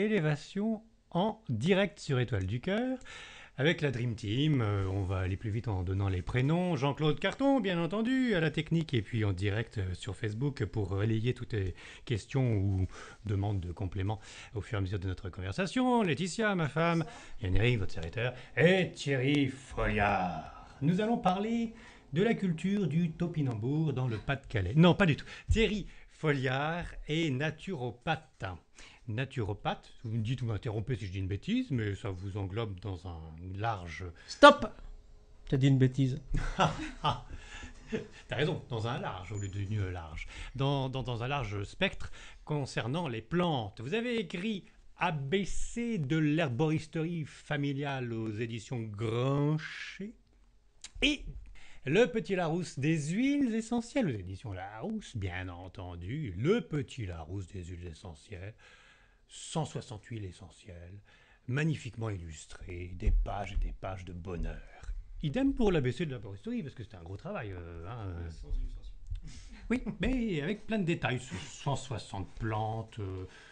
élévation en direct sur Étoile du Cœur. Avec la Dream Team, on va aller plus vite en donnant les prénoms. Jean-Claude Carton, bien entendu, à la technique, et puis en direct sur Facebook pour relayer toutes les questions ou demandes de compléments au fur et à mesure de notre conversation. Laetitia, ma femme, Yann-Éric, votre serviteur, et Thierry Folliard. Nous allons parler de la culture du topinambour dans le Pas-de-Calais. Non, pas du tout. Thierry Folliard est naturopathe. Naturopathe, vous me dites, vous m'interrompez si je dis une bêtise, mais ça vous englobe dans un large... Stop! T'as dit une bêtise. T'as raison, dans un large au lieu d'une large. Dans un large spectre concernant les plantes. Vous avez écrit ABC de l'herboristerie familiale aux éditions Grancher. Et le Petit Larousse des huiles essentielles aux éditions Larousse, bien entendu. Le Petit Larousse des huiles essentielles. 160 huiles essentielles, magnifiquement illustrées, des pages et des pages de bonheur. Idem pour l'ABC de l'herboristerie, parce que c'était un gros travail. Sans illustration. Oui, mais avec plein de détails. 160 plantes,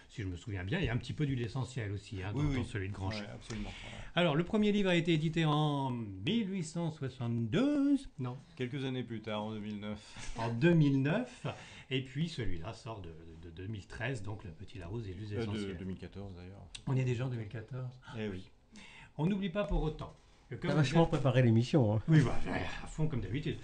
si je me souviens bien. Il y a un petit peu d'huile essentielle aussi, dans celui de Grancher. Ouais, absolument. Ouais. Alors, le premier livre a été édité en 1872. Non, Quelques années plus tard, en 2009. en 2009. Et puis, celui-là sort de 2013, donc Le Petit Larousse et l'huile De essentielle. 2014 d'ailleurs. On est déjà en 2014. Eh oui. On n'oublie pas pour autant que comme T'as vous vachement êtes- préparé l'émission. Hein. Oui, bah, à fond comme d'habitude.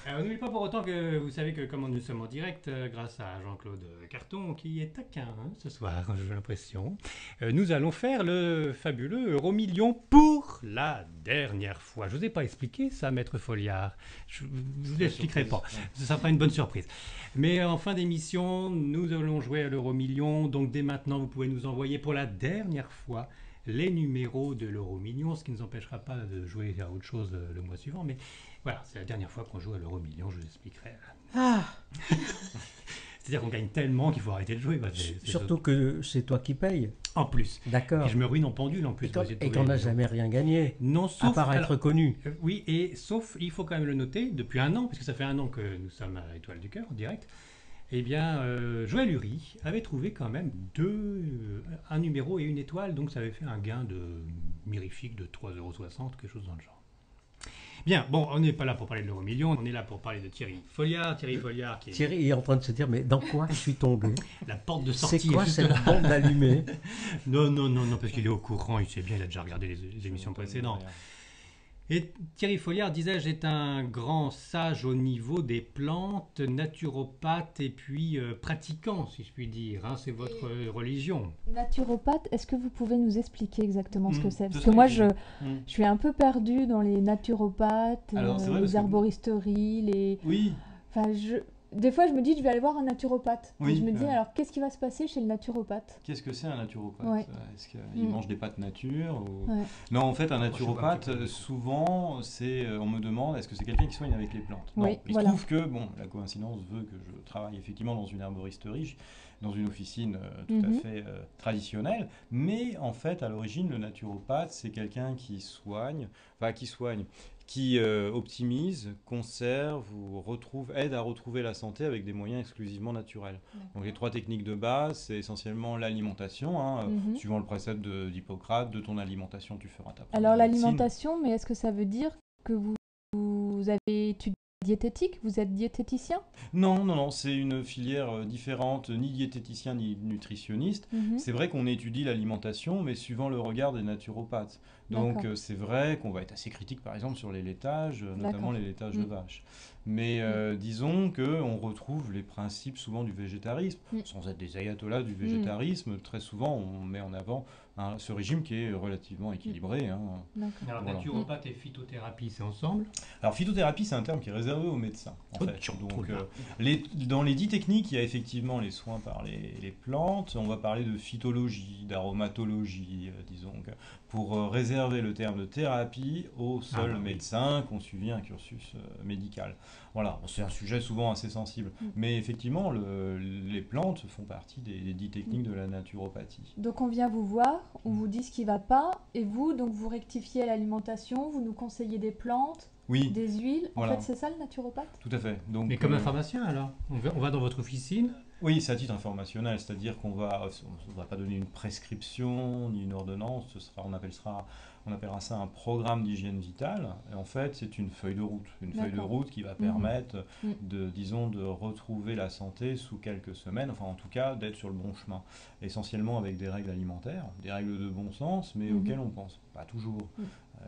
On n'oublie pas pour autant que vous savez que comme nous sommes en direct, grâce à Jean-Claude Carton, qui est taquin ce soir, j'ai l'impression, nous allons faire le fabuleux Euromillion pour la dernière fois. Je ne vous ai pas expliqué ça, Maître Folliard. Je ne vous l'expliquerai pas. Ça sera une bonne surprise. Mais en fin d'émission, nous allons jouer à l'Euromillion. Donc dès maintenant, vous pouvez nous envoyer pour la dernière fois les numéros de l'Euromillion, ce qui ne nous empêchera pas de jouer à autre chose le mois suivant. Mais voilà, c'est la dernière fois qu'on joue à l'Euromillion, je vous expliquerai. Ah, C'est-à-dire qu'on gagne tellement qu'il faut arrêter de jouer. Bah, surtout que c'est toi qui payes. En plus. D'accord. Et je me ruine en pendule en plus. Et pour essayer de t'en trouver as les jamais rien gagné. Non, À sauf... part être alors, connu. oui, et sauf, il faut quand même le noter, depuis un an, parce que ça fait un an que nous sommes à Étoile du Cœur, en direct, eh bien, Joël Uri avait trouvé quand même un numéro et une étoile, donc ça avait fait un gain de mirifique de 3,60 €, quelque chose dans le genre. Bien, bon, on n'est pas là pour parler de l'Euromillion, on est là pour parler de Thierry Folliard. Thierry Folliard qui est Thierry est en train de se dire, mais dans quoi je suis tombé? la porte de sortie. C'est quoi est juste cette là. bande allumée? Non, parce qu'il est au courant, il sait bien, il a déjà regardé les émissions précédentes. Et Thierry Folliard, disais-je, est un grand sage au niveau des plantes, naturopathe et puis pratiquant, si je puis dire. Hein, c'est votre religion. Naturopathe, est-ce que vous pouvez nous expliquer exactement ce que c'est? Parce c'est que ça moi, qui- je suis un peu perdue dans les naturopathes, Alors, c'est vrai, parce les que- herboristeries, les... Oui, Enfin, des fois, je me dis, je vais aller voir un naturopathe. Oui, Et je me dis, ouais. alors, qu'est-ce qui va se passer chez le naturopathe? qu'est-ce que c'est un naturopathe? Ouais. Est-ce qu'il mange des pâtes nature ou... Ouais. Non, en fait, un je sais pas un petit naturopathe, peu. souvent, on me demande, est-ce que c'est quelqu'un qui soigne avec les plantes? Non, Oui, il voilà. se trouve que, bon, la coïncidence veut que je travaille effectivement dans une herboristerie, dans une officine tout à Mhm. fait traditionnelle, mais en fait, à l'origine, le naturopathe, c'est quelqu'un qui qui optimise, conserve ou aide à retrouver la santé avec des moyens exclusivement naturels. Donc les trois techniques de base, c'est essentiellement l'alimentation, hein, Mhm. suivant le précepte d'Hippocrate, de ton alimentation tu feras ta propre Alors, médecine. l'alimentation, mais est-ce que ça veut dire que vous avez étudié diététique? Vous êtes diététicien? Non, c'est une filière différente, ni diététicien ni nutritionniste. Mhm. C'est vrai qu'on étudie l'alimentation, mais suivant le regard des naturopathes. Donc D'accord. c'est vrai qu'on va être assez critique, par exemple, sur les laitages, notamment D'accord. les laitages de Mm. vaches. Mais disons qu'on retrouve les principes souvent du végétarisme, Mm. sans être des ayatollahs du végétarisme. Très souvent, on met en avant ce régime qui est relativement équilibré. Hein. D'accord. Alors, Voilà. naturopathe et phytothérapie, c'est ensemble? Alors, phytothérapie, c'est un terme qui est réservé aux médecins, en Oh, fait. tiens, Donc, trop bien. dans les 10 techniques, il y a effectivement les soins par les plantes. On va parler de phytologie, d'aromatologie, disons, pour réserver le terme de thérapie aux seuls bah oui. médecins qui ont suivi un cursus médical. Voilà, bon, c'est un sujet souvent assez sensible. Mm. Mais effectivement, les plantes font partie des 10 techniques de la naturopathie. Donc on vient vous voir, on vous dit ce qui va pas, et vous, donc vous rectifiez l'alimentation, vous nous conseillez des plantes, Oui, des huiles. En Voilà. fait, c'est ça le naturopathe? tout à fait. Donc, Mais comme un pharmacien, alors? On va dans votre officine Oui, c'est à titre informationnel, c'est-à-dire qu'on va pas donner une prescription ni une ordonnance, on appellera ça un programme d'hygiène vitale. Et en fait, c'est une feuille de route, qui va permettre disons, de retrouver la santé sous quelques semaines, enfin en tout cas d'être sur le bon chemin, essentiellement avec des règles alimentaires, des règles de bon sens, mais auxquelles on pense pas toujours.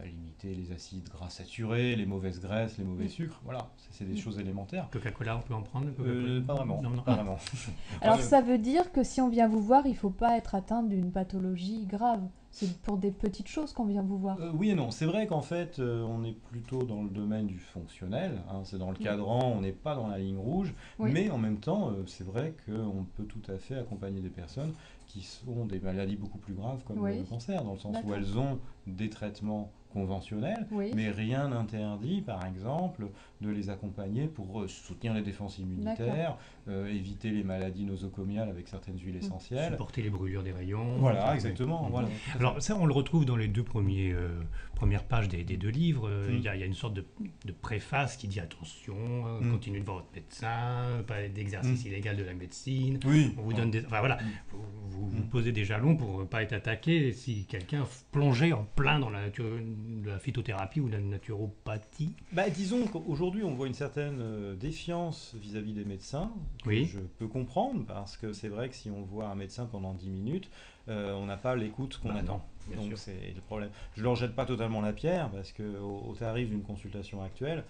Limiter les acides gras saturés, les mauvaises graisses, les mauvais sucres, voilà, c'est des choses élémentaires. Coca-Cola, on peut en prendre? Pas vraiment. Non. Pas vraiment. Alors ça veut dire que si on vient vous voir, il ne faut pas être atteint d'une pathologie grave. C'est pour des petites choses qu'on vient vous voir. Oui et non, c'est vrai qu'en fait, on est plutôt dans le domaine du fonctionnel, hein, c'est dans le cadran, on n'est pas dans la ligne rouge, mais en même temps, c'est vrai qu'on peut tout à fait accompagner des personnes qui sont des maladies beaucoup plus graves comme le cancer, dans le sens où elles ont des traitements conventionnels, mais rien n'interdit, par exemple, de les accompagner pour soutenir les défenses immunitaires, éviter les maladies nosocomiales avec certaines huiles essentielles. Supporter les brûlures des rayons. Voilà, exactement. Voilà. Alors ça, on le retrouve dans les deux premières pages des deux livres. Il y a une sorte de préface qui dit attention, continuez de voir votre médecin, pas d'exercice illégal de la médecine. On vous donne enfin voilà, vous posez des jalons pour ne pas être attaqué si quelqu'un plongeait en plein dans la phytothérapie ou la naturopathie. Disons qu'aujourd'hui, on voit une certaine défiance vis-à-vis des médecins, que je peux comprendre, parce que c'est vrai que si on voit un médecin pendant 10 minutes, on n'a pas l'écoute qu'on attend. Donc c'est le problème. Je ne leur jette pas totalement la pierre, parce qu'au tarif d'une consultation actuelle,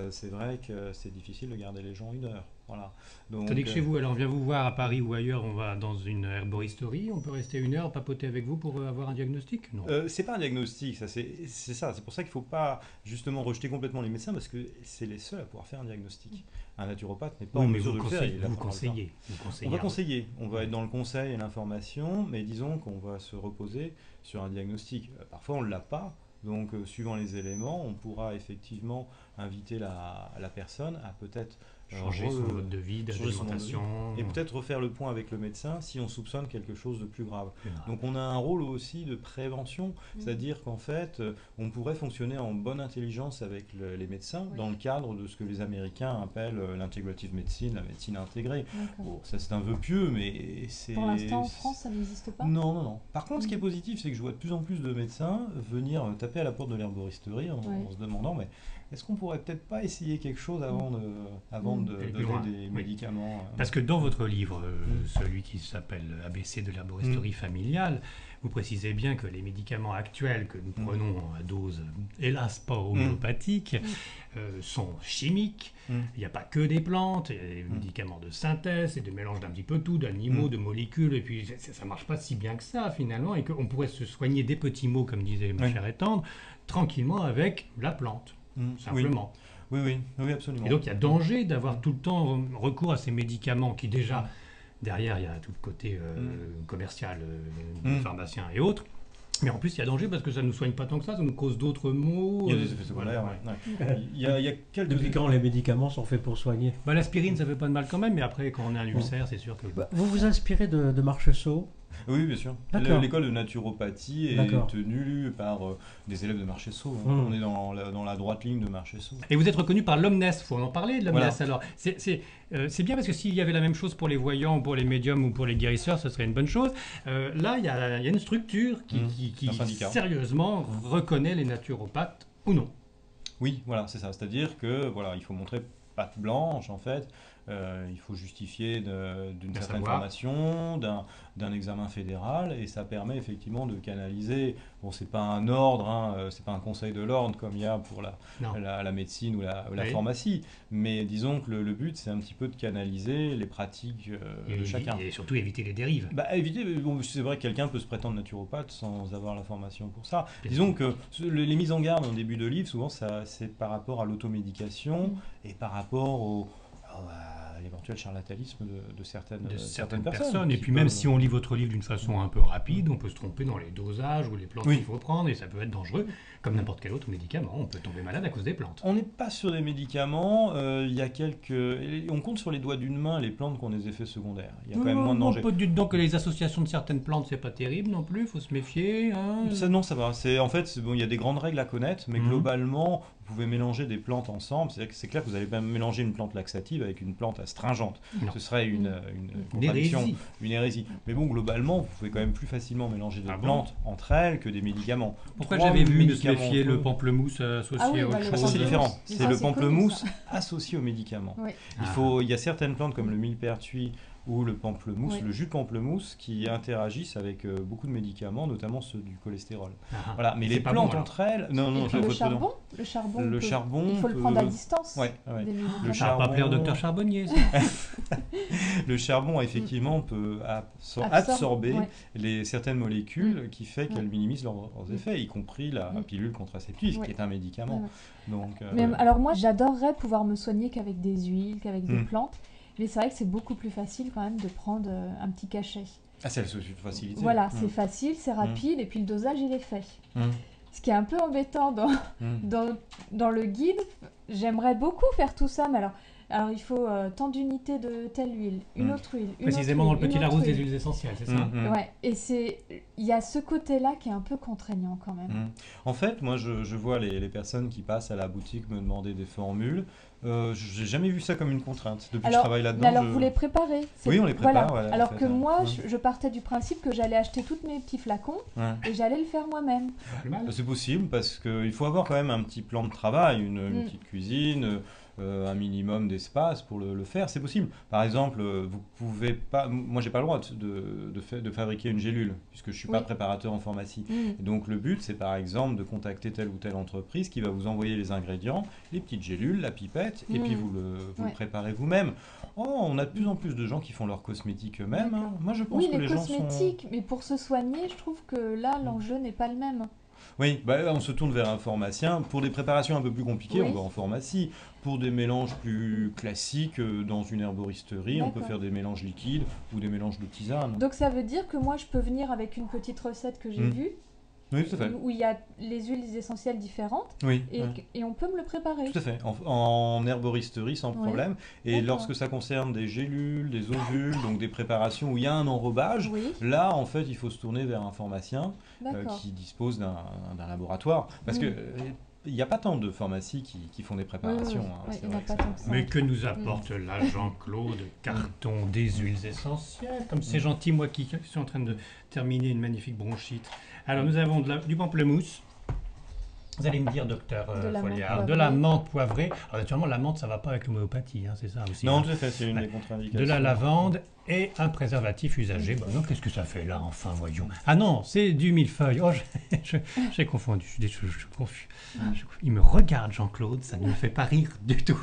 c'est vrai que c'est difficile de garder les gens 1 heure. Voilà. Donc, tandis que chez vous, alors on vient vous voir à Paris ou ailleurs, on va dans une herboristerie, on peut rester 1 heure, papoter avec vous pour avoir un diagnostic? Non. C'est pas un diagnostic, c'est pour ça qu'il ne faut pas justement rejeter complètement les médecins, parce que c'est les seuls à pouvoir faire un diagnostic. Un naturopathe n'est pas en mesure de le faire. Vous conseillez. On va conseiller, on va être dans le conseil et l'information, mais disons qu'on va se reposer sur un diagnostic. Parfois on ne l'a pas, donc suivant les éléments, on pourra effectivement inviter la personne à peut-être changer son mode de vie, d'alimentation. Et peut-être refaire le point avec le médecin si on soupçonne quelque chose de plus grave. Donc on a un rôle aussi de prévention, c'est-à-dire qu'en fait, on pourrait fonctionner en bonne intelligence avec les médecins dans le cadre de ce que les Américains appellent l'integrative medicine, la médecine intégrée. Bon, ça c'est un vœu pieux, mais c'est... Pour l'instant, en France, ça n'existe pas? Non. Par contre, ce qui est positif, c'est que je vois de plus en plus de médecins venir taper à la porte de l'herboristerie en se demandant, mais est-ce qu'on pourrait peut-être pas essayer quelque chose avant de donner des médicaments Parce que dans votre livre, celui qui s'appelle ABC de l'herboristerie familiale, vous précisez bien que les médicaments actuels que nous prenons à dose, hélas pas homéopathique, sont chimiques. Il n'y a pas que des plantes, il y a des médicaments de synthèse, et des mélanges d'un petit peu tout, d'animaux, de molécules, et puis ça ne marche pas si bien que ça finalement, et qu'on pourrait se soigner des petits maux, comme disait ma chère Étendre, tranquillement avec la plante. Simplement. Oui, absolument. Et donc il y a danger d'avoir tout le temps recours à ces médicaments qui déjà, derrière il y a tout le côté commercial, pharmacien et autres. Mais en plus il y a danger parce que ça ne nous soigne pas tant que ça nous cause d'autres maux. Il y a des effets secondaires. Il y a quelques... Depuis quand les médicaments sont faits pour soigner? L'aspirine ça fait pas de mal quand même, mais après quand on a un ulcère c'est sûr que... Vous vous inspirez de Marcheseau? Oui, bien sûr. L'école de naturopathie est tenue par des élèves de Marcheseau. On est dans la droite ligne de Marcheseau. Et vous êtes reconnu par l'Omnes, il faut en parler de l'Omnes. Alors, c'est bien parce que s'il y avait la même chose pour les voyants, ou pour les médiums ou pour les guérisseurs, ce serait une bonne chose. Là, il y a une structure qui sérieusement reconnaît les naturopathes ou non. Oui, voilà, c'est ça. C'est-à-dire que il faut montrer patte blanche, en fait. Il faut justifier d'une certaine formation, d'un examen fédéral, et ça permet effectivement de canaliser. Bon, c'est pas un ordre, c'est pas un conseil de l'ordre comme il y a pour la médecine ou la pharmacie, mais disons que le but c'est un petit peu de canaliser les pratiques de chacun. Et surtout éviter les dérives. C'est vrai que quelqu'un peut se prétendre naturopathe sans avoir la formation pour ça. Disons que les mises en garde en début de livre, souvent c'est par rapport à l'automédication et par rapport à l'éventuel charlatanisme de certaines personnes. Et puis même si on lit votre livre d'une façon un peu rapide, on peut se tromper dans les dosages ou les plantes qu'il faut prendre, et ça peut être dangereux, comme n'importe quel autre médicament. On peut tomber malade à cause des plantes. On n'est pas sur des médicaments, on compte sur les doigts d'une main les plantes qui ont des effets secondaires. Il y a quand même moins de danger. On peut dire donc que les associations de certaines plantes, c'est pas terrible non plus, il faut se méfier. Ça va. En fait, il y a des grandes règles à connaître, mais globalement, on pouvez mélanger des plantes ensemble. C'est clair que vous allez pas mélanger une plante laxative avec une plante astringente. Non. Ce serait une contradiction, une hérésie. Mais bon, globalement, vous pouvez quand même plus facilement mélanger des plantes entre elles que des médicaments. Pourquoi 3 j'avais vu de se médicaments méfier entre le eux. pamplemousse associé Ah oui, à bah, autre le Ça, chose? c'est différent. Mais C'est ça, le c'est pamplemousse connu, associé aux médicaments. Oui. Il y a certaines plantes comme le millepertuis ou le pamplemousse, Oui. le jus de pamplemousse, qui interagissent avec beaucoup de médicaments, notamment ceux du cholestérol. Ah. Voilà, mais C'est les pas plantes bon, alors. entre elles, non, Et non, puis je le vote dedans. charbon, le charbon, Le charbon, il faut le prendre à distance. Ouais, ouais. des médicaments. Le Ça va pas charbon- plaire au docteur Charbonnier, ça. Le charbon, effectivement, peut absorber certaines molécules qui fait qu'elles minimisent leurs effets, y compris la pilule contraceptive, qui est un médicament. Donc, Mais alors moi, j'adorerais pouvoir me soigner qu'avec des huiles, qu'avec des Mm. plantes. Mais c'est vrai que c'est beaucoup plus facile quand même de prendre un petit cachet. Ah, c'est la solution de facilité. Voilà, c'est facile, c'est rapide, et puis le dosage, il est fait. Mm. Ce qui est un peu embêtant dans le guide, j'aimerais beaucoup faire tout ça, mais alors il faut tant d'unités de telle huile, une autre huile, une Précisément autre dans le huile, petit une autre Larousse des huile. huiles essentielles, c'est ça? Ouais, et il y a ce côté-là qui est un peu contraignant quand même. En fait, moi, je vois les personnes qui passent à la boutique me demander des formules. J'ai jamais vu ça comme une contrainte. Depuis que je travaille là-dedans. Mais alors vous les préparez? Oui, on les prépare. Voilà. Ouais, alors en que fait, moi, je partais du principe que j'allais acheter tous mes petits flacons et j'allais le faire moi-même. C'est possible parce qu'il faut avoir quand même un petit plan de travail, une petite cuisine. Un minimum d'espace pour le faire, c'est possible. Par exemple, vous pouvez pas. Moi, j'ai pas le droit de fabriquer une gélule puisque je suis pas préparateur en pharmacie. Et donc, le but, c'est par exemple de contacter telle ou telle entreprise qui va vous envoyer les ingrédients, les petites gélules, la pipette, et puis vous le préparez vous-même. Oh, on a de plus en plus de gens qui font leurs cosmétiques eux-mêmes. Hein. Moi, je pense que les gens sont. Oui, les cosmétiques, mais pour se soigner, je trouve que là, l'enjeu n'est pas le même. Oui, on se tourne vers un pharmacien. Pour des préparations un peu plus compliquées, on va en pharmacie. Pour des mélanges plus classiques, dans une herboristerie, on peut faire des mélanges liquides ou des mélanges de tisane. Donc ça veut dire que moi, je peux venir avec une petite recette que j'ai vue, oui, tout à fait. où il y a les huiles essentielles différentes, et on peut me le préparer. Tout à fait, en herboristerie sans problème. Et D'accord. lorsque ça concerne des gélules, des ovules, donc des préparations où il y a un enrobage, là, en fait, il faut se tourner vers un pharmacien qui dispose d'un laboratoire. Parce que il n'y a pas tant de pharmacies qui font des préparations. Mais que nous apporte là Jean-Claude Carton des huiles essentielles? Comme c'est gentil, moi qui suis en train de terminer une magnifique bronchite. Alors nous avons du pamplemousse. Vous allez me dire, docteur Folliard, de la menthe poivrée. Alors naturellement, la menthe, ça ne va pas avec l'homéopathie, hein, c'est ça aussi. Non, tout à fait, c'est une des contre-indications. De la lavande et un préservatif usagé. Bah non, qu'est-ce que ça fait là, enfin, voyons. Ah non, c'est du millefeuille. Oh, j'ai confondu, je suis confus. Il me regarde, Jean-Claude, ça ne me fait pas rire du tout.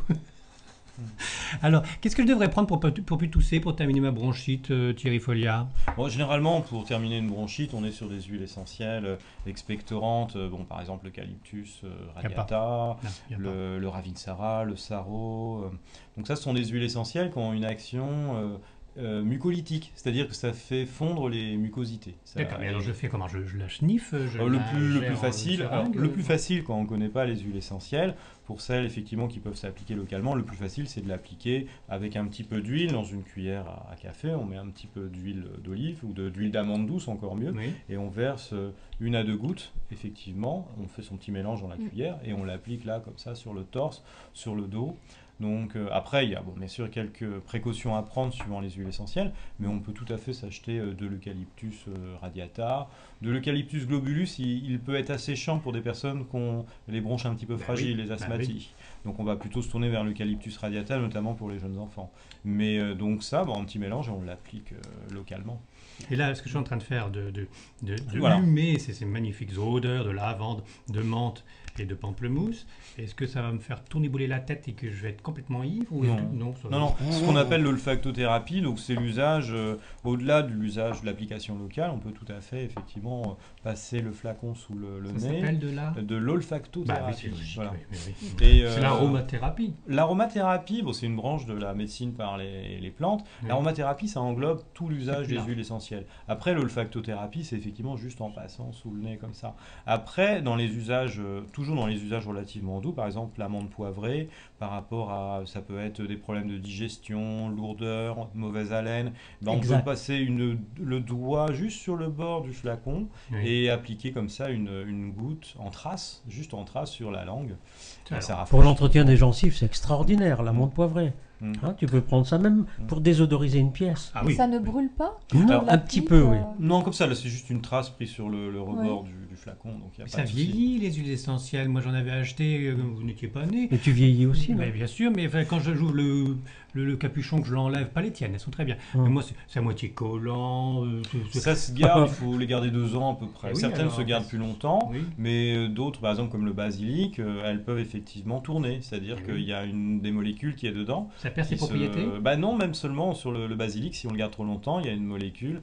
Alors, qu'est-ce que je devrais prendre pour plus tousser, pour terminer ma bronchite, Thierry Folliard? Bon, généralement, pour terminer une bronchite, on est sur des huiles essentielles expectorantes. Par exemple, l'eucalyptus radiata, le ravinsara, le sarro. Donc ça, ce sont des huiles essentielles qui ont une action mucolytique, c'est-à-dire que ça fait fondre les mucosités. D'accord, mais alors je fais comment? Je la sniffe? Le plus facile quand on ne connaît pas les huiles essentielles, pour celles effectivement qui peuvent s'appliquer localement, le plus facile c'est de l'appliquer avec un petit peu d'huile dans une cuillère à café. On met un petit peu d'huile d'olive ou d'huile d'amande douce, encore mieux, et on verse 1 à 2 gouttes, effectivement, on fait son petit mélange dans la cuillère et on l'applique là comme ça sur le torse, sur le dos. Donc après, il y a bien sûr quelques précautions à prendre suivant les huiles essentielles, mais on peut tout à fait s'acheter de l'eucalyptus radiata. De l'eucalyptus globulus, il peut être asséchant pour des personnes qui ont les bronches un petit peu fragiles, les asthmatiques. Donc on va plutôt se tourner vers l'eucalyptus radiata, notamment pour les jeunes enfants. Mais donc ça, un petit mélange et on l'applique localement. Et là, ce que je suis en train de faire, de humer ces magnifiques odeurs de lavande, de menthe et de pamplemousse, est-ce que ça va me faire tournébouler la tête et que je vais être complètement ivre ou non. Non. Ce qu'on appelle l'olfactothérapie, donc c'est l'usage, au-delà de l'usage de l'application locale, on peut tout à fait effectivement passer le flacon sous le nez. Ça s'appelle de l'olfactothérapie. Bah, oui, c'est logique. Voilà. C'est l'aromathérapie. L'aromathérapie, c'est une branche de la médecine par les plantes. L'aromathérapie, ça englobe tout l'usage des huiles essentielles. Après, l'olfactothérapie, c'est effectivement juste en passant sous le nez comme ça. Après, dans les usages, toujours dans les usages relativement doux, par exemple l'amande poivrée par rapport ça peut être des problèmes de digestion, lourdeur, mauvaise haleine. Ben, on Exact. peut passer le doigt juste sur le bord du flacon Oui. et appliquer comme ça une goutte en trace, juste en trace sur la langue. Alors, Ça Pour rafraîchit. l'entretien des gencives, c'est extraordinaire, la menthe poivrée. Mm. Hein, tu peux prendre ça même pour désodoriser une pièce. Ah Et oui. ça ne brûle pas? Non, Alors, un petit peu, oui. Non, comme ça, là, c'est juste une trace prise sur le rebord du flacon. Donc y a Mais pas ça de souci. vieillit les huiles essentielles. Moi j'en avais acheté, vous n'étiez pas né. Mais tu vieillis aussi, non? Mais bien sûr, mais enfin, quand je joue le capuchon, que je l'enlève, pas les tiennes, elles sont très bien. Hum. Mais moi c'est à moitié collant. Ça se garde, il faut les garder 2 ans à peu près. Eh oui, Certaines alors, se gardent plus longtemps, Oui. mais d'autres, par exemple comme le basilic, elles peuvent effectivement tourner. C'est-à-dire Eh qu'il oui. y a des molécules qui est dedans. Ça perd ses qui se- propriétés. Bah non, même seulement sur le basilic, si on le garde trop longtemps, il y a une molécule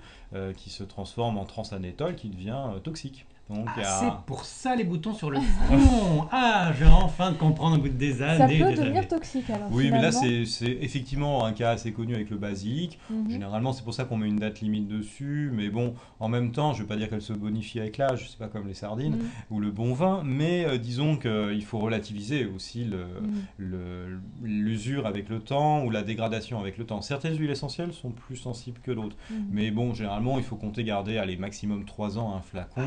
qui se transforme en transanétol qui devient toxique. Donc il y Ah, a... c'est pour ça les boutons sur le front. Ah, je vais enfin comprendre au bout des années. Ça peut des devenir années. toxique alors. Oui, mais là finalement. c'est effectivement un cas assez connu avec le basilic. Mhm. Généralement, c'est pour ça qu'on met une date limite dessus. Mais bon, en même temps, je ne veux pas dire qu'elle se bonifie avec l'âge, c'est pas comme les sardines Mhm. ou le bon vin, mais disons qu'il faut relativiser aussi l'usure avec le temps ou la dégradation avec le temps. Certaines huiles essentielles sont plus sensibles que d'autres. Mhm. Mais bon, généralement, il faut compter garder allez, maximum 3 ans un flacon.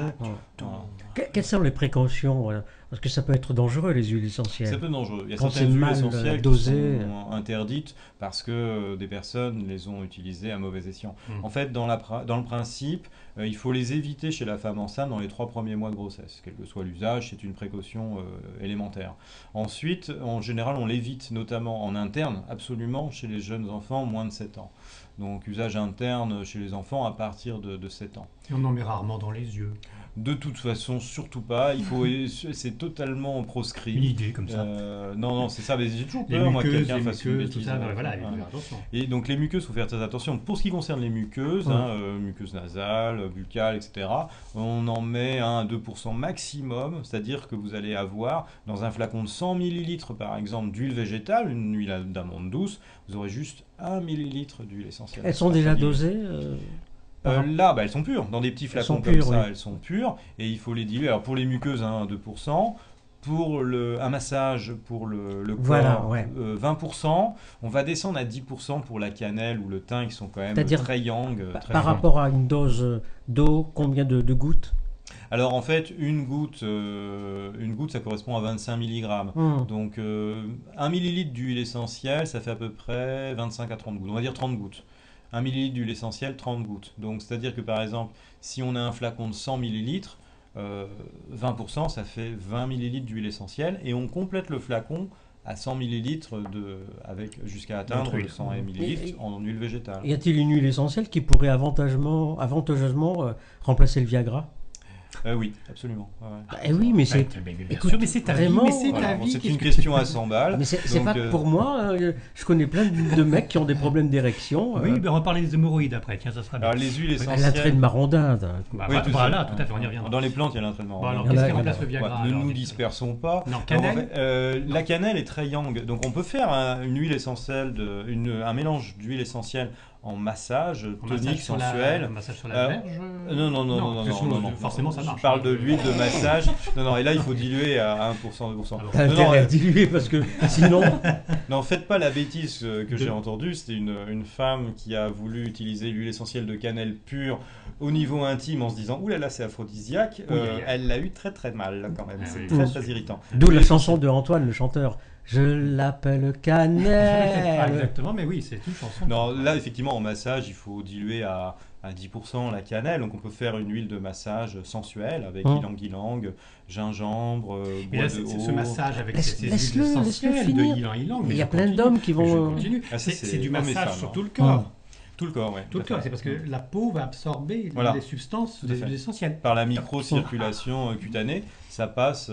Voilà. Quelles sont les précautions? Voilà. Parce que ça peut être dangereux, les huiles C'est essentielles. peu dangereux. Il y a Quand certaines c'est huiles mal, essentielles dosé. qui sont interdites parce que des personnes les ont utilisées à mauvais escient. Mm. En fait, dans le principe, il faut les éviter chez la femme enceinte dans les 3 premiers mois de grossesse. Quel que soit l'usage, c'est une précaution élémentaire. Ensuite, en général, on l'évite notamment en interne, absolument, chez les jeunes enfants moins de 7 ans. Donc, usage interne chez les enfants à partir de 7 ans. Et on en met rarement dans les yeux. De toute façon, surtout pas. C'est totalement proscrit. Une idée comme ça. Non, c'est ça. Mais j'ai toujours Les peur, moi, que muqueuses, quelqu'un les fasse une muqueuses, tout bêtise. ça, voilà, Ouais. il faut faire attention. Et donc les muqueuses, il faut faire très attention. Pour ce qui concerne les muqueuses, Ouais. muqueuses nasales, buccales, etc., on en met 1 à 2% maximum, c'est-à-dire que vous allez avoir dans un flacon de 100 ml par exemple d'huile végétale, une huile d'amande douce, vous aurez juste 1 ml d'huile essentielle. Elles sont déjà dosées Là, elles sont pures. Dans des petits flacons sont comme pures, ça, oui. elles sont pures. Et il faut les diluer. Alors pour les muqueuses, 2%. Pour un massage, pour le corps, Voilà, ouais. 20%. On va descendre à 10% pour la cannelle ou le thym, qui sont quand même C'est-à-dire, très yang. très par bons. rapport à une dose d'eau, combien de gouttes? Alors en fait, une goutte, ça correspond à 25 mg. Donc 1 millilitre d'huile essentielle, ça fait à peu près 25 à 30 gouttes. On va dire 30 gouttes. 1 millilitre d'huile essentielle, 30 gouttes. Donc c'est-à-dire que par exemple, si on a un flacon de 100 millilitres, 20%, ça fait 20 millilitres d'huile essentielle. Et on complète le flacon à 100 millilitres jusqu'à atteindre D'autre huile. 100 millilitres en huile végétale. Y a-t-il une huile essentielle qui pourrait avantageusement remplacer le Viagra? Oui, absolument. Ouais. Oui, mais c'est... Bien Écoute, sûr, mais c'est ta vie, vraiment, mais c'est Voilà, ta bon, vie. c'est qu'est-ce une que- question à 100 balles. Mais c'est Donc, pas pour moi. Je connais plein de mecs qui ont des problèmes d'érection. Oui, ben on va parler des hémorroïdes après, tiens, ça sera bien. Alors les huiles à l'entraîne essentielles. marondin. Bah, Oui, voilà, ça. tout à fait, on y reviendra. Dans les plantes, il y a l'entraînement. Bon, alors, Il y en qu'est-ce a- qui remplace il y le en a- Viagra Ne alors, nous dites-le. dispersons pas. Non, Alors, cannelle. en fait, la cannelle est très yang, donc on peut faire une huile essentielle, un mélange d'huile essentielle en massage Un tonique massage sur la- sensuel. un massage sur la verge. Non, parce que sinon, forcément, ça Je marche. parle de l'huile de massage. Non, et là il faut diluer à 1%, 2%. Ah bon. T'as Non, intérêt à non, diluer parce que sinon... non, faites pas la bêtise que De- j'ai entendue. C'était une femme qui a voulu utiliser l'huile essentielle de cannelle pure au niveau intime en se disant ouh là là, c'est aphrodisiaque. Oui, oui, oui. Elle l'a eu très très mal là, quand même. Ah C'est oui, très bien très irritant. D'où la chanson de Antoine, le chanteur. Je l'appelle Pas Cannelle. exactement, mais oui, c'est une chanson. Non, là, effectivement, en massage, il faut diluer à 10% la cannelle. Donc, on peut faire une huile de massage sensuelle avec ylang-ylang, gingembre, Et bois là, de ce haut. massage avec Laisse-le- ces huiles laisse-le essentielles de finir. ylang-ylang. Il mais y a je plein continue, d'hommes qui mais je vont... continue. Ah, ça, C'est du hommes et massage femmes, sur hein. tout le corps. Tout le corps, oui. Tout le corps, c'est parce que la peau va absorber Voilà. les substances Tout à fait. des essentielles. Par la microcirculation cutanée, ça passe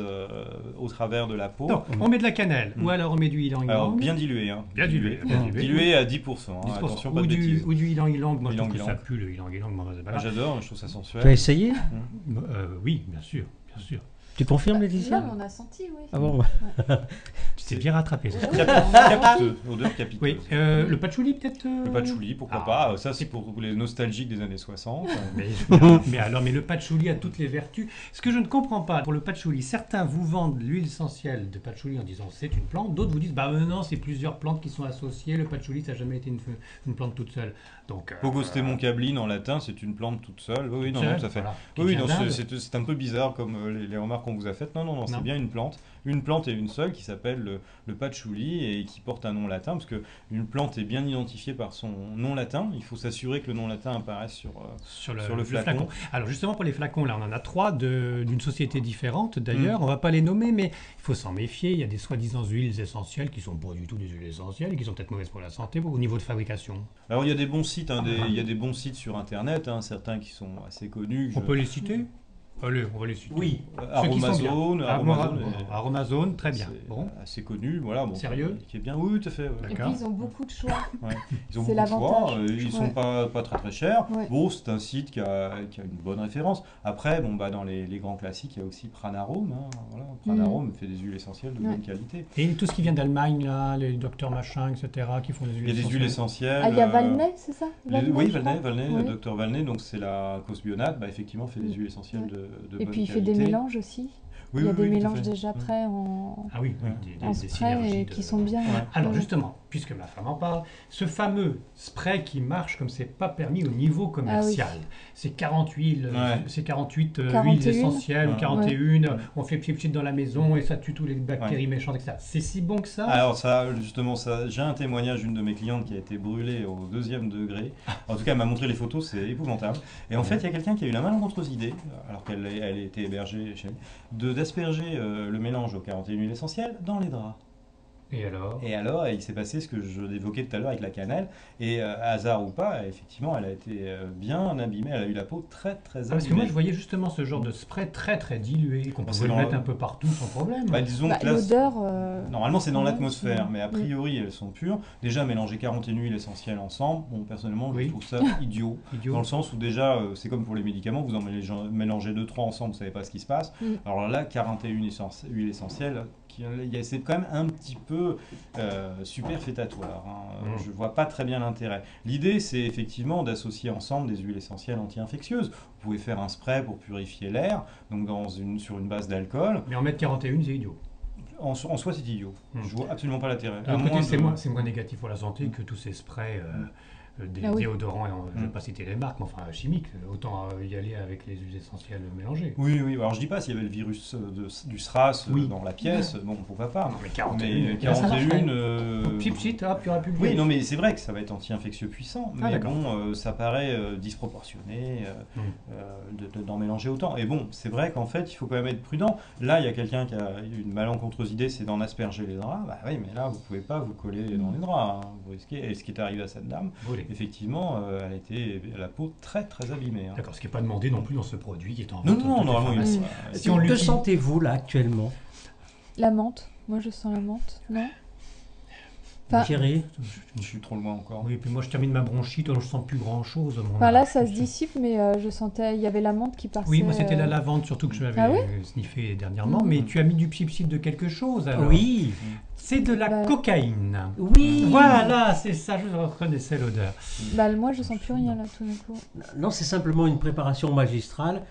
au travers de la peau. Donc, on met de la cannelle, ou alors on met du ylang-ylang. Alors, bien dilué. Hein. Bien dilué. Bien dilué. Dilué à 10%. Hein. 10%. Attention, pas ou de bêtises. du ylang-ylang. Moi, je trouve que ça Ylang-ylang. pue le ylang-ylang. Moi, c'est pas Ah, grave. j'adore, je trouve ça Tu as sensuel. essayé? Oui, bien sûr, bien sûr. Tu confirmes, Laetitia? Là, on a senti, oui. Ah bon? Tu t'es bien rattrapé. Ça. Capiteux, odeur capiteuse. Oui, le patchouli peut-être Le patchouli, pourquoi pas. Ça, c'est pour les nostalgiques des années 60. Mais le patchouli a toutes les vertus. Ce que je ne comprends pas pour le patchouli, certains vous vendent l'huile essentielle de patchouli en disant c'est une plante, d'autres vous disent non, c'est plusieurs plantes qui sont associées. Le patchouli, ça n'a jamais été une plante toute seule. Donc, Pogostemon cabline en latin, c'est une plante toute seule. Oui, non, tout à fait. Voilà, Oui, non, c'est un peu bizarre comme les remarques qu'on vous a faites. Non, c'est bien une plante et une seule qui s'appelle le patchouli et qui porte un nom latin, parce qu'une plante est bien identifiée par son nom latin. Il faut s'assurer que le nom latin apparaisse sur le flacon. Alors justement pour les flacons, là on en a 3 d'une société différente d'ailleurs, on va pas les nommer, mais il faut s'en méfier. Il y a des soi-disant huiles essentielles qui sont pas du tout des huiles essentielles et qui sont peut-être mauvaises pour la santé au niveau de fabrication. Alors il y a des bons sites, il y a des bons sites sur internet, certains qui sont assez connus. On peut les citer? Allez, on va les citer. Oui. Aromazone, très bien. Bon. Assez connu, voilà. Bon, sérieux? Qui est bien, oui, tout à fait. Ouais. Et puis ils ont beaucoup de choix. Ouais. Ils ont beaucoup de choix, ils sont pas très très chers. Ouais. Bon, c'est un site qui a une bonne référence. Après, dans les grands classiques, il y a aussi Pranarome. Voilà. Pranarome fait des huiles essentielles de bonne qualité. Et tout ce qui vient d'Allemagne, là, les docteurs machin, etc., qui font des huiles essentielles. Il y a des huiles essentielles. Ah, il y a Valnet, c'est ça? Oui, Valnet, le docteur Valnet, donc c'est la Cosbionate, effectivement, fait des huiles essentielles de bonne qualité. Et puis il fait des mélanges aussi. Il y a des mélanges déjà prêts en spray qui sont bien. Alors justement, puisque ma femme en parle, ce fameux spray qui marche comme c'est pas permis au niveau commercial, c'est 48 huiles essentielles ou 41, on fait petit dans la maison et ça tue toutes les bactéries méchantes, etc. C'est si bon que ça? Alors ça, justement, j'ai un témoignage d'une de mes clientes qui a été brûlée au 2e degré. En tout cas, elle m'a montré les photos, c'est épouvantable. Et en fait, il y a quelqu'un qui a eu la malencontreuse idée, alors qu'elle était hébergée chez elle, d'asperger le mélange aux 41 huiles essentielles dans les draps. Et alors, il s'est passé ce que je évoquais tout à l'heure avec la cannelle. Et hasard ou pas, effectivement, elle a été bien abîmée. Elle a eu la peau très très abîmée. Parce que moi, je voyais justement ce genre de spray très très dilué, qu'on pouvait le mettre un peu partout sans problème. Disons que l'odeur... Normalement, c'est dans l'atmosphère, mais a priori, elles sont pures. Déjà, mélanger 41 huiles essentielles ensemble, personnellement, je trouve ça idiot. Dans le sens où déjà, c'est comme pour les médicaments, vous en mélangez 2-3 ensemble, vous ne savez pas ce qui se passe. Alors là, 41 huiles essentielles, c'est quand même un petit peu superfétatoire. Je ne vois pas très bien l'intérêt. L'idée, c'est effectivement d'associer ensemble des huiles essentielles anti-infectieuses. Vous pouvez faire un spray pour purifier l'air, donc sur une base d'alcool. Mais en mettre 41, c'est idiot. En soi, c'est idiot. Je vois absolument pas l'intérêt. C'est moins négatif pour la santé que tous ces sprays déodorants, je ne vais pas citer les marques, mais enfin chimiques, autant y aller avec les huiles essentielles mélangées. Oui, alors je dis pas s'il y avait le virus du SRAS dans la pièce, pourquoi pas. Non, mais 41, chip, hop, il y aura plus de Oui, non, mais c'est vrai que ça va être anti-infectieux puissant, mais ça paraît disproportionné d'en mélanger autant. Et bon, c'est vrai qu'en fait, il faut quand même être prudent. Là, il y a quelqu'un qui a une malencontreuse idée, c'est d'en asperger les draps. Oui, mais là, vous pouvez pas vous coller dans les draps. Vous risquez. Et ce qui est arrivé à cette dame, effectivement, elle a été la peau très très abîmée. D'accord, ce qui n'est pas demandé non plus dans ce produit qui est en vente. Non, normalement. Que sentez-vous là actuellement? La menthe. Moi, je sens la menthe. Non? Chérie, je suis trop loin encore. Oui, et puis moi je termine ma bronchite, alors je sens plus grand chose. Là ça se dissipe, mais je sentais, il y avait la menthe qui passait. Oui, moi c'était la lavande surtout que je m'avais sniffé dernièrement, mais tu as mis du psipsip de quelque chose alors. Oui. C'est de la cocaïne. Oui. Voilà, c'est ça, je reconnaissais l'odeur. Moi je sens plus rien là tout d'un coup. Non, c'est simplement une préparation magistrale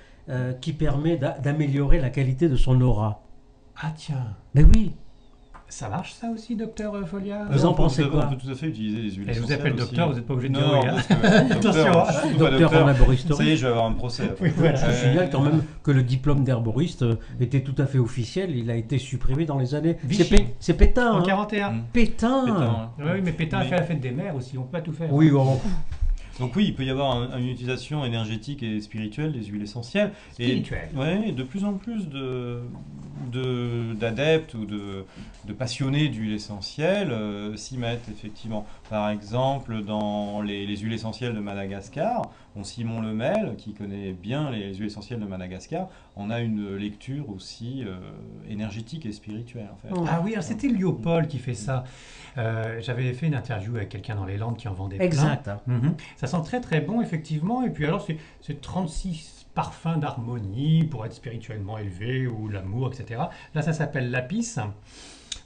qui permet d'améliorer la qualité de son aura. Ah tiens. Mais oui. Ça marche ça aussi, docteur Folia? Vous en pensez quoi? On peut tout à fait utiliser les huiles essentielles. Elle vous appelle docteur, vous n'êtes pas obligé de dire oui. Attention, docteur en herboristerie. Ça y est, je vais avoir un procès. Oui, voilà. Je signale quand même que le diplôme d'herboriste était tout à fait officiel. Il a été supprimé dans les années... C'est Pétain. En 41. Pétain. Oui, mais Pétain a fait la fête des mères aussi, on ne peut pas tout faire. Oui, bon. Donc oui, il peut y avoir une utilisation énergétique et spirituelle des huiles essentielles. Spirituelle. Et de plus en plus d'adeptes ou de passionnés d'huiles essentielles s'y mettent effectivement. Par exemple, dans les huiles essentielles de Madagascar, Simon Lemel, qui connaît bien les huiles essentielles de Madagascar, en a une lecture aussi énergétique et spirituelle en fait. Ah oui, c'était Léopold qui fait ça. J'avais fait une interview avec quelqu'un dans les Landes qui en vendait plein. Exact. Ça sent très très bon effectivement. Et puis alors c'est 36 parfums d'harmonie pour être spirituellement élevé ou l'amour, etc. Là ça s'appelle Lapis.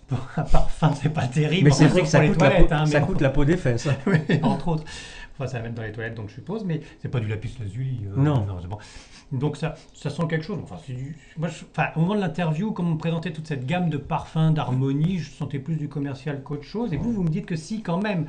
Pour un parfum, c'est pas terrible. Mais c'est vrai que ça coûte coûte la peau des fesses. Oui, entre autres. Enfin, ça va mettre dans les toilettes, donc je suppose, mais c'est pas du lapis lazuli. Non. C'est bon. Donc ça sent quelque chose. Enfin, au moment de l'interview, comme on me présentait toute cette gamme de parfums, d'harmonie, je sentais plus du commercial qu'autre chose. Et vous me dites que si, quand même.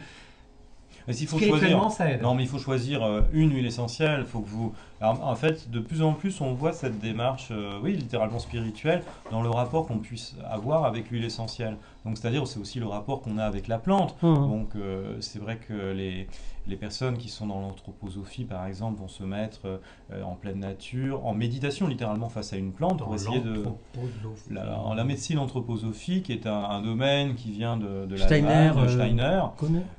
Mais s'il faut Spirituellement, choisir, ça aide. non, mais il faut choisir une huile essentielle. Faut que vous. Alors, en fait, de plus en plus, on voit cette démarche, oui, littéralement spirituelle, dans le rapport qu'on puisse avoir avec l'huile essentielle. Donc, c'est-à-dire, c'est aussi le rapport qu'on a avec la plante. Donc, c'est vrai que les personnes qui sont dans l'anthroposophie, par exemple, vont se mettre en pleine nature, en méditation, littéralement face à une plante, pour essayer de. La médecine anthroposophique est un domaine qui vient de Steiner,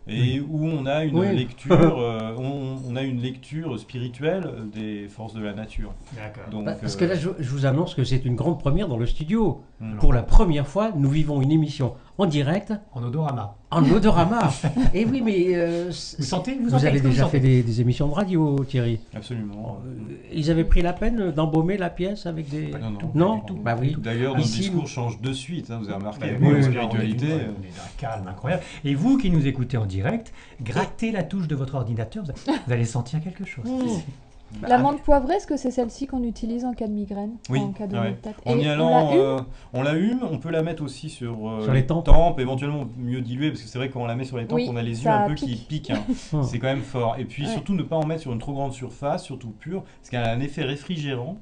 et où on a une lecture, on a une lecture spirituelle des forces de la nature. D'accord. Parce que là, je vous annonce que c'est une grande première dans le studio. Pour la première fois, nous vivons une émission en direct. En odorama. En odorama. Et oui, mais vous avez déjà fait des émissions de radio, Thierry. Absolument. Ils avaient pris la peine d'embaumer la pièce avec des... Non. Bah oui. D'ailleurs, notre discours change de suite, vous avez remarqué. Oui, spiritualité. On est d'un calme incroyable. Et vous qui nous écoutez en direct, grattez la touche de votre ordinateur, vous allez sentir quelque chose. L'amande poivrée, est-ce que c'est celle-ci qu'on utilise en cas de migraine? Oui. En cas de maux de tête. En y allant, on la hume, on peut la mettre aussi sur les tempes, éventuellement mieux diluée, parce que c'est vrai que quand on la met sur les tempes, on a les yeux ça un peu pique. qui piquent. C'est quand même fort. Et puis surtout ne pas en mettre sur une trop grande surface, surtout pure, parce qu'elle a un effet réfrigérant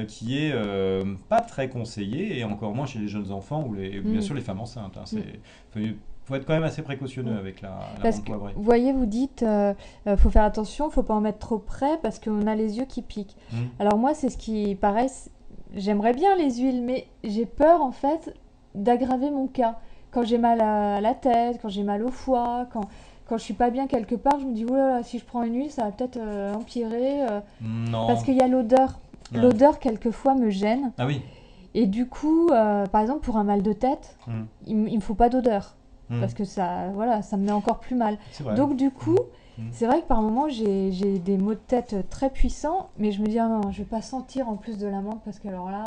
qui est pas très conseillé, et encore moins chez les jeunes enfants ou bien sûr les femmes enceintes. Faut être quand même assez précautionneux avec la menthe poivrée. Vous voyez, vous dites, faut faire attention, faut pas en mettre trop près parce qu'on a les yeux qui piquent. Alors moi, c'est ce qui paraît, j'aimerais bien les huiles, mais j'ai peur en fait d'aggraver mon cas. Quand j'ai mal à la tête, quand j'ai mal au foie, quand je suis pas bien quelque part, je me dis, oulala, si je prends une huile, ça va peut-être empirer. Non. Parce qu'il y a l'odeur. Ouais. L'odeur, quelquefois, me gêne. Ah oui. Et du coup, par exemple, pour un mal de tête, il me faut pas d'odeur. Parce que ça me met encore plus mal. Donc du coup, c'est vrai que par moments, j'ai des maux de tête très puissants, mais je me dis, non, je vais pas sentir en plus de la menthe, parce que alors là,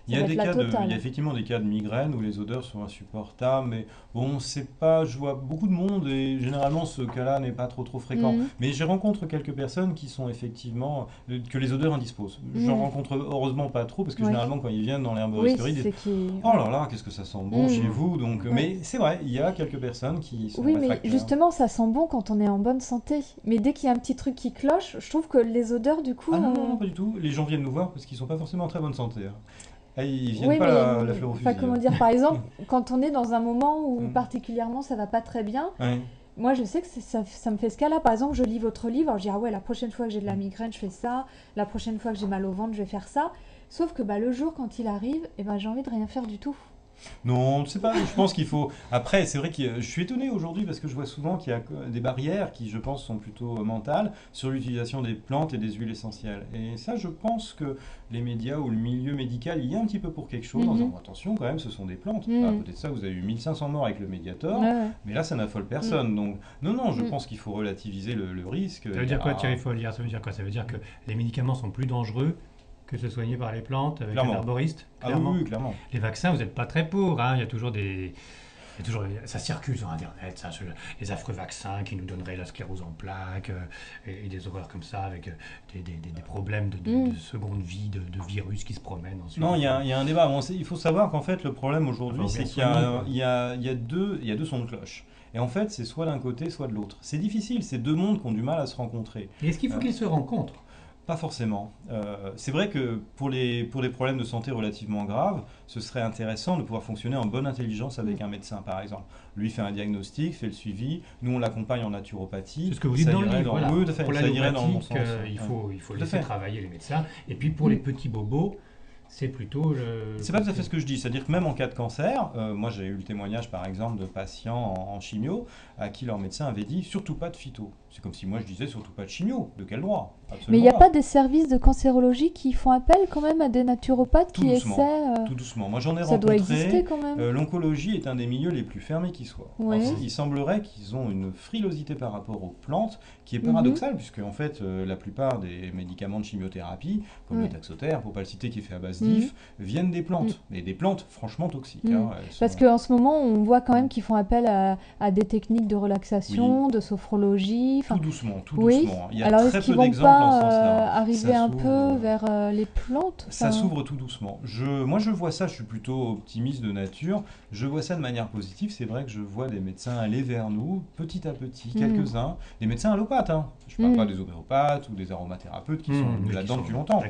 il y a effectivement des cas de migraine où les odeurs sont insupportables, mais bon, c'est pas, je vois beaucoup de monde et généralement ce cas-là n'est pas trop fréquent. Mais je rencontre quelques personnes qui sont effectivement, que les odeurs indisposent. J'en rencontre heureusement pas trop, parce que généralement quand ils viennent dans l'herboristerie, ils disent oh là là, qu'est-ce que ça sent bon chez vous. Donc, mais c'est vrai, il y a quelques personnes qui sont réfractaires. Mais justement, ça sent bon quand on est en bonne santé. Mais dès qu'il y a un petit truc qui cloche, je trouve que les odeurs du coup... Ah non, pas du tout. Les gens viennent nous voir parce qu'ils sont pas forcément en très bonne santé. Ils viennent pas la fleur au fusil. Comment dire, par exemple, quand on est dans un moment où particulièrement ça va pas très bien, moi je sais que ça me fait ce cas-là. Par exemple, je lis votre livre, alors je dis ah ouais, la prochaine fois que j'ai de la migraine, je fais ça. La prochaine fois que j'ai mal au ventre, je vais faire ça. Sauf que le jour quand il arrive, j'ai envie de rien faire du tout. Non, c'est pas. Je pense qu'il faut. Après, c'est vrai que je suis étonné aujourd'hui parce que je vois souvent qu'il y a des barrières qui, je pense, sont plutôt mentales sur l'utilisation des plantes et des huiles essentielles. Et ça, je pense que les médias ou le milieu médical y est un petit peu pour quelque chose. En disant, attention, quand même, ce sont des plantes. À côté de ça, vous avez eu 1500 morts avec le Mediator, mais là, ça n'affole personne. Donc, non, je pense qu'il faut relativiser le risque. Ça veut dire quoi, Thierry Folliard? Ça veut dire quoi? Ça veut dire que les médicaments sont plus dangereux que se soigner par les plantes avec un herboriste, clairement. Ah oui, clairement. Les vaccins, vous n'êtes pas très pour. Il y a toujours ça circule sur Internet, les affreux vaccins qui nous donneraient la sclérose en plaques et des horreurs comme ça, avec des problèmes de seconde vie, de virus qui se promènent ensuite. Non, il y a un débat. Il faut savoir qu'en fait, le problème aujourd'hui, c'est qu'il y a deux sons de cloche. Et en fait, c'est soit d'un côté, soit de l'autre. C'est difficile, c'est deux mondes qui ont du mal à se rencontrer. Et est-ce qu'il faut qu'ils se rencontrent? Pas forcément. C'est vrai que pour les problèmes de santé relativement graves, ce serait intéressant de pouvoir fonctionner en bonne intelligence avec un médecin, par exemple. Lui fait un diagnostic, fait le suivi, nous on l'accompagne en naturopathie. C'est ce que vous dites dans le livre, voilà. Pour l'allopathique, il faut laisser travailler les médecins. Et puis pour les petits bobos, c'est plutôt le... C'est pas tout à fait ce que je dis, c'est-à-dire que même en cas de cancer, moi j'ai eu le témoignage par exemple de patients en chimio à qui leur médecin avait dit surtout pas de phyto. C'est comme si moi je disais surtout pas de chimio, de quel droit? Absolument Mais il n'y a pas des services de cancérologie qui font appel quand même à des naturopathes tout qui doucement, essaient tout doucement. Moi j'en ai Ça doit rencontré. exister quand même. L'oncologie est un des milieux les plus fermés qui soit. Oui. Alors, il semblerait qu'ils ont une frilosité par rapport aux plantes qui est paradoxale, puisque en fait la plupart des médicaments de chimiothérapie, comme le Taxotere, pour pas le citer, qui est fait à base d'IF, viennent des plantes, mais des plantes franchement toxiques. Hein, Parce qu'en ce moment, on voit quand même qu'ils font appel à des techniques de relaxation, de sophrologie. Tout doucement, tout Oui. doucement. Il y a Alors, très est-ce qu'ils peu vont d'exemples en ce pas sens-là. arriver Ça un s'ouvre, peu vers les plantes? Ça Enfin, s'ouvre tout doucement. Moi, je vois ça, je suis plutôt optimiste de nature. Je vois ça de manière positive. C'est vrai que je vois des médecins aller vers nous, petit à petit, quelques-uns. Des médecins allopathes. Hein. Je ne parle pas des homéopathes ou des aromathérapeutes qui sont là-dedans depuis longtemps.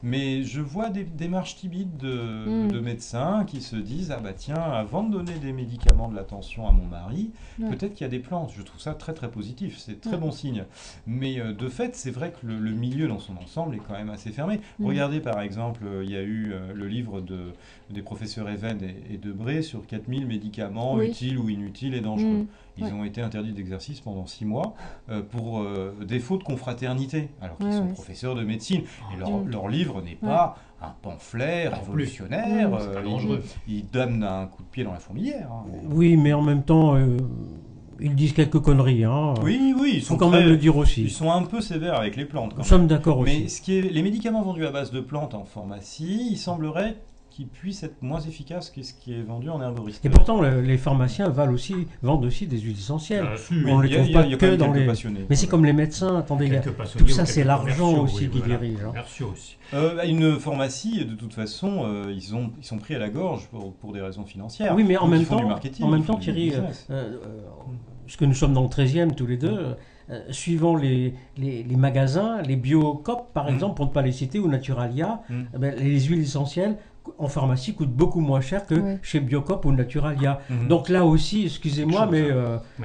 Mais je vois des démarches timides de médecins qui se disent « Ah bah tiens, avant de donner des médicaments de la tension à mon mari, peut-être qu'il y a des plantes. » Je trouve ça très très positif. C'est très bon signe. Mais de fait, c'est vrai que le milieu dans son ensemble est quand même assez fermé. Regardez par exemple, il y a eu le livre des professeurs Even et Debré sur 4000 médicaments utiles ou inutiles et dangereux. Ils ont été interdits d'exercice pendant 6 mois pour défaut de confraternité, alors qu'ils sont professeurs de médecine. Et leur livre n'est pas un pamphlet révolutionnaire. Ils donnent un coup de pied dans la fourmilière. Hein. Oui, mais en même temps... Ils disent quelques conneries. Hein. Oui, il faut quand même le dire aussi. Ils sont un peu sévères avec les plantes. Nous sommes d'accord aussi. Mais les médicaments vendus à base de plantes en pharmacie, il semblerait qu'ils puissent être moins efficaces que ce qui est vendu en herboristerie. Et pourtant, les pharmaciens vendent aussi des huiles essentielles. On ne les trouve pas que dans les... Mais c'est comme les médecins. Attendez, tout ça, c'est l'argent aussi qui dirige. Une pharmacie, de toute façon, ils sont pris à la gorge pour des raisons financières. Oui, mais en même temps, Thierry, puisque nous sommes dans le 13e tous les deux, suivant les magasins, les Biocop par exemple, pour ne pas les citer, ou Naturalia, les huiles essentielles en pharmacie coûtent beaucoup moins cher que chez Biocop ou Naturalia. Donc là aussi, excusez-moi, mais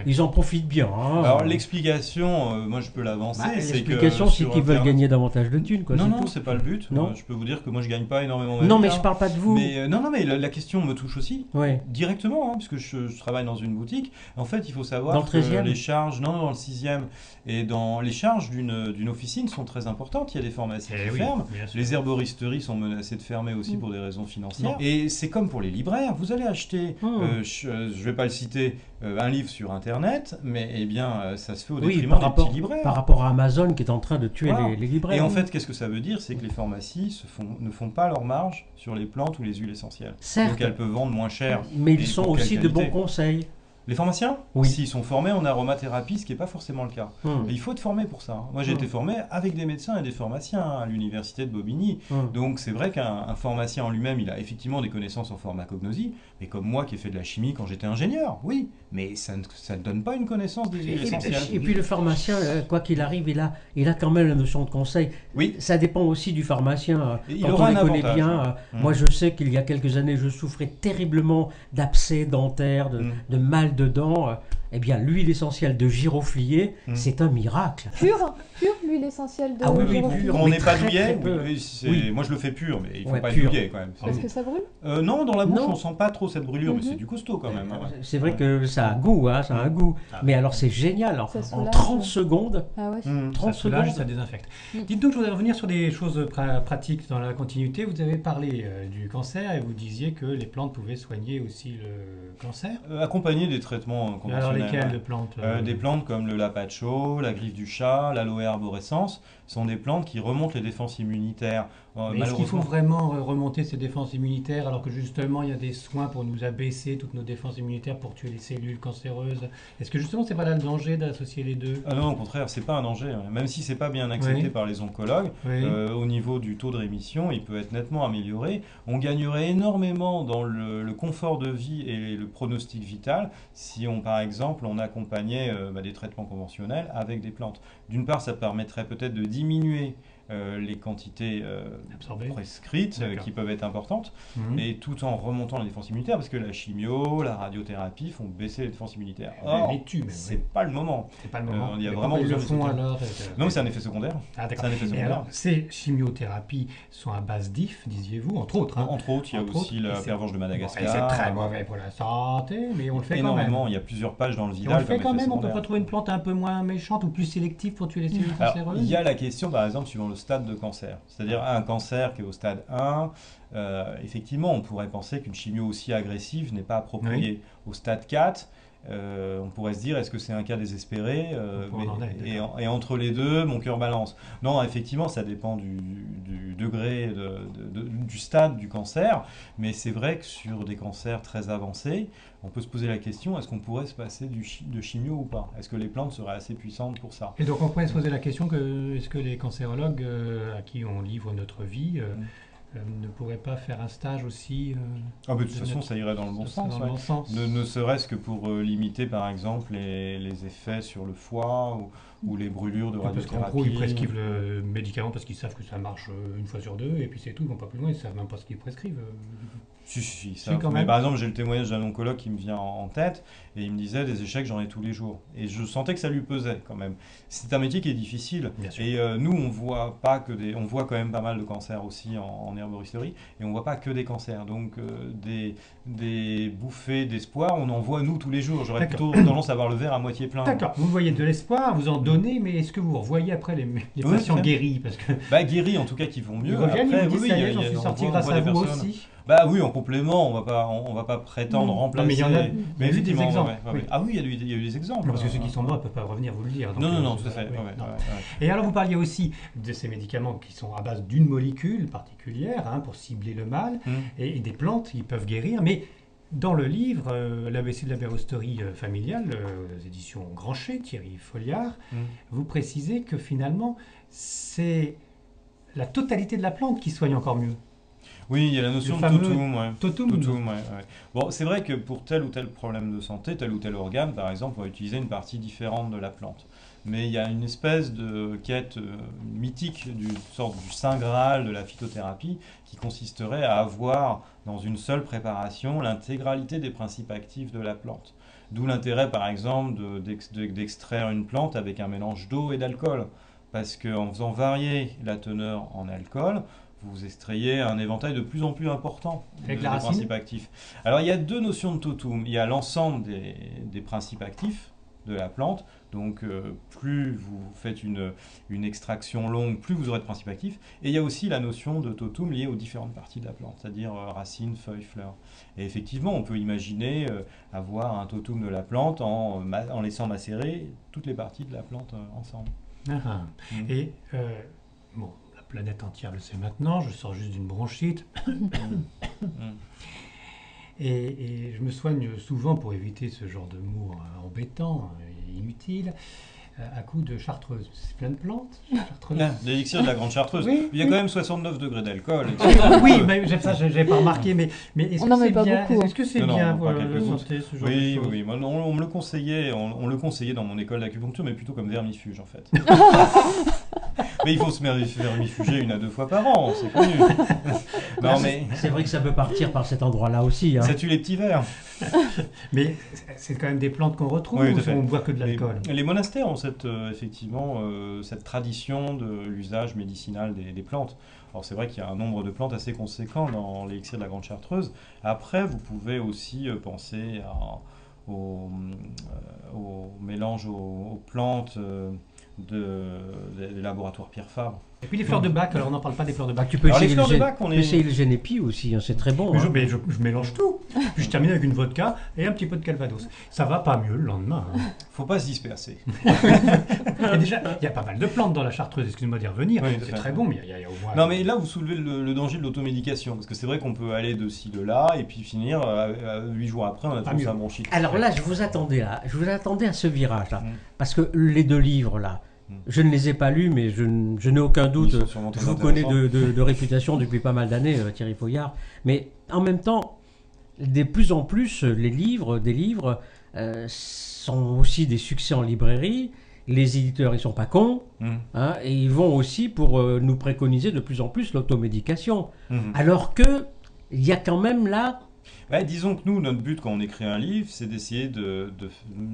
ils en profitent bien. Hein. Alors l'explication, moi je peux l'avancer. L'explication, c'est qu'ils veulent gagner davantage de thunes. Quoi, non, c'est pas le but. Non. Je peux vous dire que moi je gagne pas énormément de Non, mais je parle pas de vous. Mais, mais la question me touche aussi, directement, hein, puisque je travaille dans une boutique. En fait, il faut savoir que les charges, dans le 6e, et dans les charges d'une officine sont très importantes. Il y a des pharmacies qui ferment. Les herboristeries sont menacées de fermer aussi pour des raisons financières. Et c'est comme pour les libraires. Vous allez acheter, je ne vais pas le citer, un livre sur Internet, mais ça se fait au détriment des petits libraires. Par rapport à Amazon qui est en train de tuer les libraires. Et en fait, qu'est-ce que ça veut dire? C'est que les pharmacies ne font pas leur marge sur les plantes ou les huiles essentielles. Certes. Donc elles peuvent vendre moins cher. Mais ils sont aussi de bons conseils. Les pharmaciens? Oui. S'ils sont formés en aromathérapie, ce qui n'est pas forcément le cas. Et il faut être formé pour ça. Moi, j'ai été formé avec des médecins et des pharmaciens à l'université de Bobigny. Donc, c'est vrai qu'un pharmacien en lui-même, il a effectivement des connaissances en pharmacognosie, mais comme moi qui ai fait de la chimie quand j'étais ingénieur, oui. Mais ça ne donne pas une connaissance des huiles essentielles. Et puis le pharmacien, quoi qu'il arrive, il a quand même la notion de conseil. Oui. Ça dépend aussi du pharmacien. Il aura un avantage. Bien. Moi, je sais qu'il y a quelques années, je souffrais terriblement d'abcès dentaires, de mal de dents. Eh bien, l'huile essentielle de giroflier, c'est un miracle. Pure l'huile essentielle de giroflier. Pure. On n'est pas douillet. Moi, je le fais pur, mais il ne faut pas être douillet quand même. Est-ce que ça brûle? Non, dans la bouche, on ne sent pas trop cette brûlure, mais c'est du costaud quand même. C'est vrai que ça a un goût, ça a un goût. Mais alors, c'est génial. En 30 secondes, 30 secondes, ça désinfecte. Dites donc, je voudrais revenir sur des choses pratiques dans la continuité. Vous avez parlé du cancer et vous disiez que les plantes pouvaient soigner aussi le cancer. Accompagner des traitements conventionnels. Alors lesquelles de plantes Des plantes comme le lapacho, la griffe du chat, l'aloe arborescens sont des plantes qui remontent les défenses immunitaires. Mais est-ce qu'il faut vraiment remonter ces défenses immunitaires alors que justement il y a des soins pour nous abaisser toutes nos défenses immunitaires pour tuer les cellules cancéreuses? Est-ce que justement c'est pas là le danger d'associer les deux? Non, au contraire, c'est pas un danger. Même si c'est pas bien accepté par les oncologues, au niveau du taux de rémission, il peut être nettement amélioré. On gagnerait énormément dans le confort de vie et le pronostic vital si par exemple on accompagnait des traitements conventionnels avec des plantes. D'une part, ça permettrait peut-être de diminuer les quantités Absorbées. prescrites qui peuvent être importantes, et tout en remontant la défense immunitaire, parce que la chimio, la radiothérapie font baisser les défenses immunitaires. Or, c'est pas le moment. C'est pas le moment. Il y a vraiment besoin de alors. Non, mais c'est un effet secondaire. Ah, d'accord. C'est un effet secondaire. Alors, ces chimiothérapies sont à base d'IF, disiez-vous, entre autres. Entre autres, il y a aussi la pervenche de Madagascar. Bon, c'est très mauvais pour la santé, mais on le fait quand même. Énormément, il y a plusieurs pages dans le Vidal. On le fait quand même, on peut pas trouver une plante un peu moins méchante ou plus sélective pour tuer les cellules cancéreuses. Il y a la question, par exemple, suivant le stade de cancer. C'est-à-dire un cancer qui est au stade 1, effectivement, on pourrait penser qu'une chimio aussi agressive n'est pas appropriée. Au stade 4, on pourrait se dire, est-ce que c'est un cas désespéré et entre les deux, mon cœur balance. Non, effectivement, ça dépend du degré, du stade du cancer, mais c'est vrai que sur des cancers très avancés, on peut se poser la question, est-ce qu'on pourrait se passer de chimio ou pas? Est-ce que les plantes seraient assez puissantes pour ça? Et donc on pourrait se poser la question, est-ce que les cancérologues à qui on livre notre vie ne pourraient pas faire un stage aussi de toute façon, ça irait dans le bon sens. Ne serait-ce que pour limiter, par exemple, les effets sur le foie ou les brûlures de radiothérapie. Parce qu'en gros, ils prescrivent le médicament parce qu'ils savent que ça marche une fois sur deux, et puis c'est tout, ils vont pas plus loin, ils savent même pas ce qu'ils prescrivent. Si, mais par exemple, j'ai le témoignage d'un oncologue qui me vient en tête, et il me disait, des échecs, j'en ai tous les jours. Et je sentais que ça lui pesait quand même. C'est un métier qui est difficile. Et nous, on voit quand même pas mal de cancers aussi en herboristerie, et on voit pas que des cancers. Donc des bouffées d'espoir, on en voit nous tous les jours. J'aurais plutôt tendance à voir le verre à moitié plein. D'accord, vous voyez de l'espoir, vous en donnez, mais est-ce que vous revoyez après les patients guéris parce que... Guéris en tout cas qui vont mieux. Ils reviennent, ils vous disent, ça y est, j'en suis sorti grâce à vous aussi. Oui, en complément, on va pas prétendre remplacer. Mais il y en a, mais vu des exemples. Ah oui, il y a eu des exemples. Parce que ceux qui sont morts ne peuvent pas revenir vous le dire. Donc, non, tout à fait. Et alors vous parliez aussi de ces médicaments qui sont à base d'une molécule particulière pour cibler le mal, et des plantes qui peuvent guérir, mais dans le livre, l'ABC de l'herboristerie familiale, aux éditions Grancher, Thierry Folliard, vous précisez que finalement, c'est la totalité de la plante qui soigne encore mieux. Oui, il y a la notion de totum. Bon, c'est vrai que pour tel ou tel problème de santé, tel ou tel organe, par exemple, on va utiliser une partie différente de la plante. Mais il y a une espèce de quête mythique, sorte du saint graal de la phytothérapie, qui consisterait à avoir dans une seule préparation l'intégralité des principes actifs de la plante. D'où l'intérêt, par exemple, d'extraire une plante avec un mélange d'eau et d'alcool. Parce qu'en faisant varier la teneur en alcool, vous extrayez un éventail de plus en plus important des principes actifs. Alors il y a deux notions de totum. Il y a l'ensemble des principes actifs de la plante. Donc plus vous faites une extraction longue, plus vous aurez de principes actifs. Et il y a aussi la notion de totum liée aux différentes parties de la plante, c'est-à-dire racines, feuilles, fleurs. Et effectivement, on peut imaginer avoir un totum de la plante en laissant macérer toutes les parties de la plante ensemble. Et bon, la planète entière le sait maintenant, je sors juste d'une bronchite. Et je me soigne souvent pour éviter ce genre de mots embêtants et inutiles, à coup de chartreuse. C'est plein de plantes, chartreuse. L'élixir de la grande chartreuse. Il y a quand même 69 degrés d'alcool. Oui, mais ça, je n'avais pas remarqué. Mais est-ce que c'est bien, pour la santé, ce genre de choses? Oui. Moi, on me le conseillait. On le conseillait dans mon école d'acupuncture, mais plutôt comme vermifuge, en fait. Mais il faut se vermifuger 1 à 2 fois par an, c'est connu. C'est vrai que ça peut partir par cet endroit-là aussi. Ça tue les petits vers. Mais c'est quand même des plantes qu'on retrouve, ou on ne boit que de l'alcool? Les monastères ont effectivement cette tradition de l'usage médicinal des plantes. Alors c'est vrai qu'il y a un nombre de plantes assez conséquent dans l'élixir de la grande chartreuse. Après, vous pouvez aussi penser au mélange aux plantes des laboratoires Pierre Fabre. Et puis les fleurs de bac, alors on n'en parle pas des fleurs de bac. Tu peux essayer le génépi aussi, c'est très bon. Mais je mélange tout. Puis je termine avec une vodka et un petit peu de calvados. Ça va pas mieux le lendemain. Faut pas se disperser. Et déjà, il y a pas mal de plantes dans la chartreuse, excuse-moi d'y revenir. C'est très bon, mais il y a au moins... Non, mais là, vous soulevez le danger de l'automédication. Parce que c'est vrai qu'on peut aller de ci, de là, et puis finir 8 jours après, on a tous un bronchite. Alors là, je vous attendais à ce virage-là. Parce que les 2 livres, là, je ne les ai pas lus, mais je n'ai aucun doute. Je vous connais de réputation depuis pas mal d'années, Thierry Folliard. Mais en même temps, de plus en plus, des livres sont aussi des succès en librairie. les éditeurs, ils sont pas cons, hein, et ils vont aussi pour nous préconiser de plus en plus l'automédication. Alors que il y a quand même là... Ouais, disons que nous, notre but quand on écrit un livre, c'est d'essayer de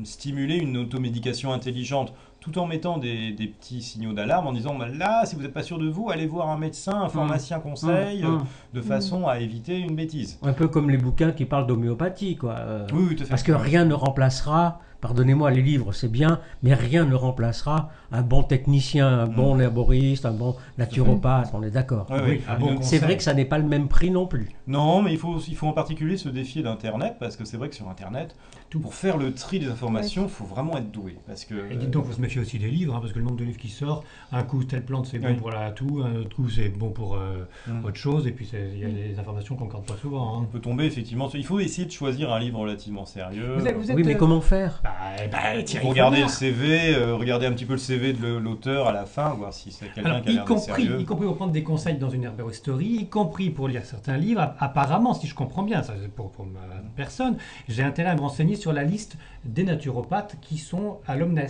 stimuler une automédication intelligente, tout en mettant des petits signaux d'alarme, en disant, bah, là, si vous n'êtes pas sûr de vous, allez voir un médecin, un pharmacien conseil, de façon à éviter une bêtise. Un peu comme les bouquins qui parlent d'homéopathie, quoi. Oui, tout à fait. Parce que rien ne remplacera, pardonnez-moi, les livres, c'est bien, mais rien ne remplacera un bon technicien, un bon herboriste, un bon naturopathe, on est d'accord. Oui, c'est vrai que ça n'est pas le même prix non plus. Non, mais il faut en particulier se défier d'Internet, parce que c'est vrai que sur Internet, pour faire le tri des informations, il faut vraiment être doué. Parce que, et dites donc, il faut se méfier aussi des livres, hein, parce que le nombre de livres qui sort, un coup, telle plante, c'est bon pour la toux, un autre coup, c'est bon pour autre chose, et puis il y a des informations qu'on ne concordent pas souvent. Hein. On peut tomber, effectivement. Il faut essayer de choisir un livre relativement sérieux. Vous êtes, oui, mais comment faire? Regardez le CV, regardez un petit peu le CV de l'auteur à la fin, voir si c'est quelqu'un qui a l'air d'être sérieux. Y compris pour prendre des conseils dans une herboristerie, y compris pour lire certains livres. Apparemment, si je comprends bien, ça, pour ma personne, j'ai intérêt à me renseigner sur la liste des naturopathes qui sont à l'Omnes.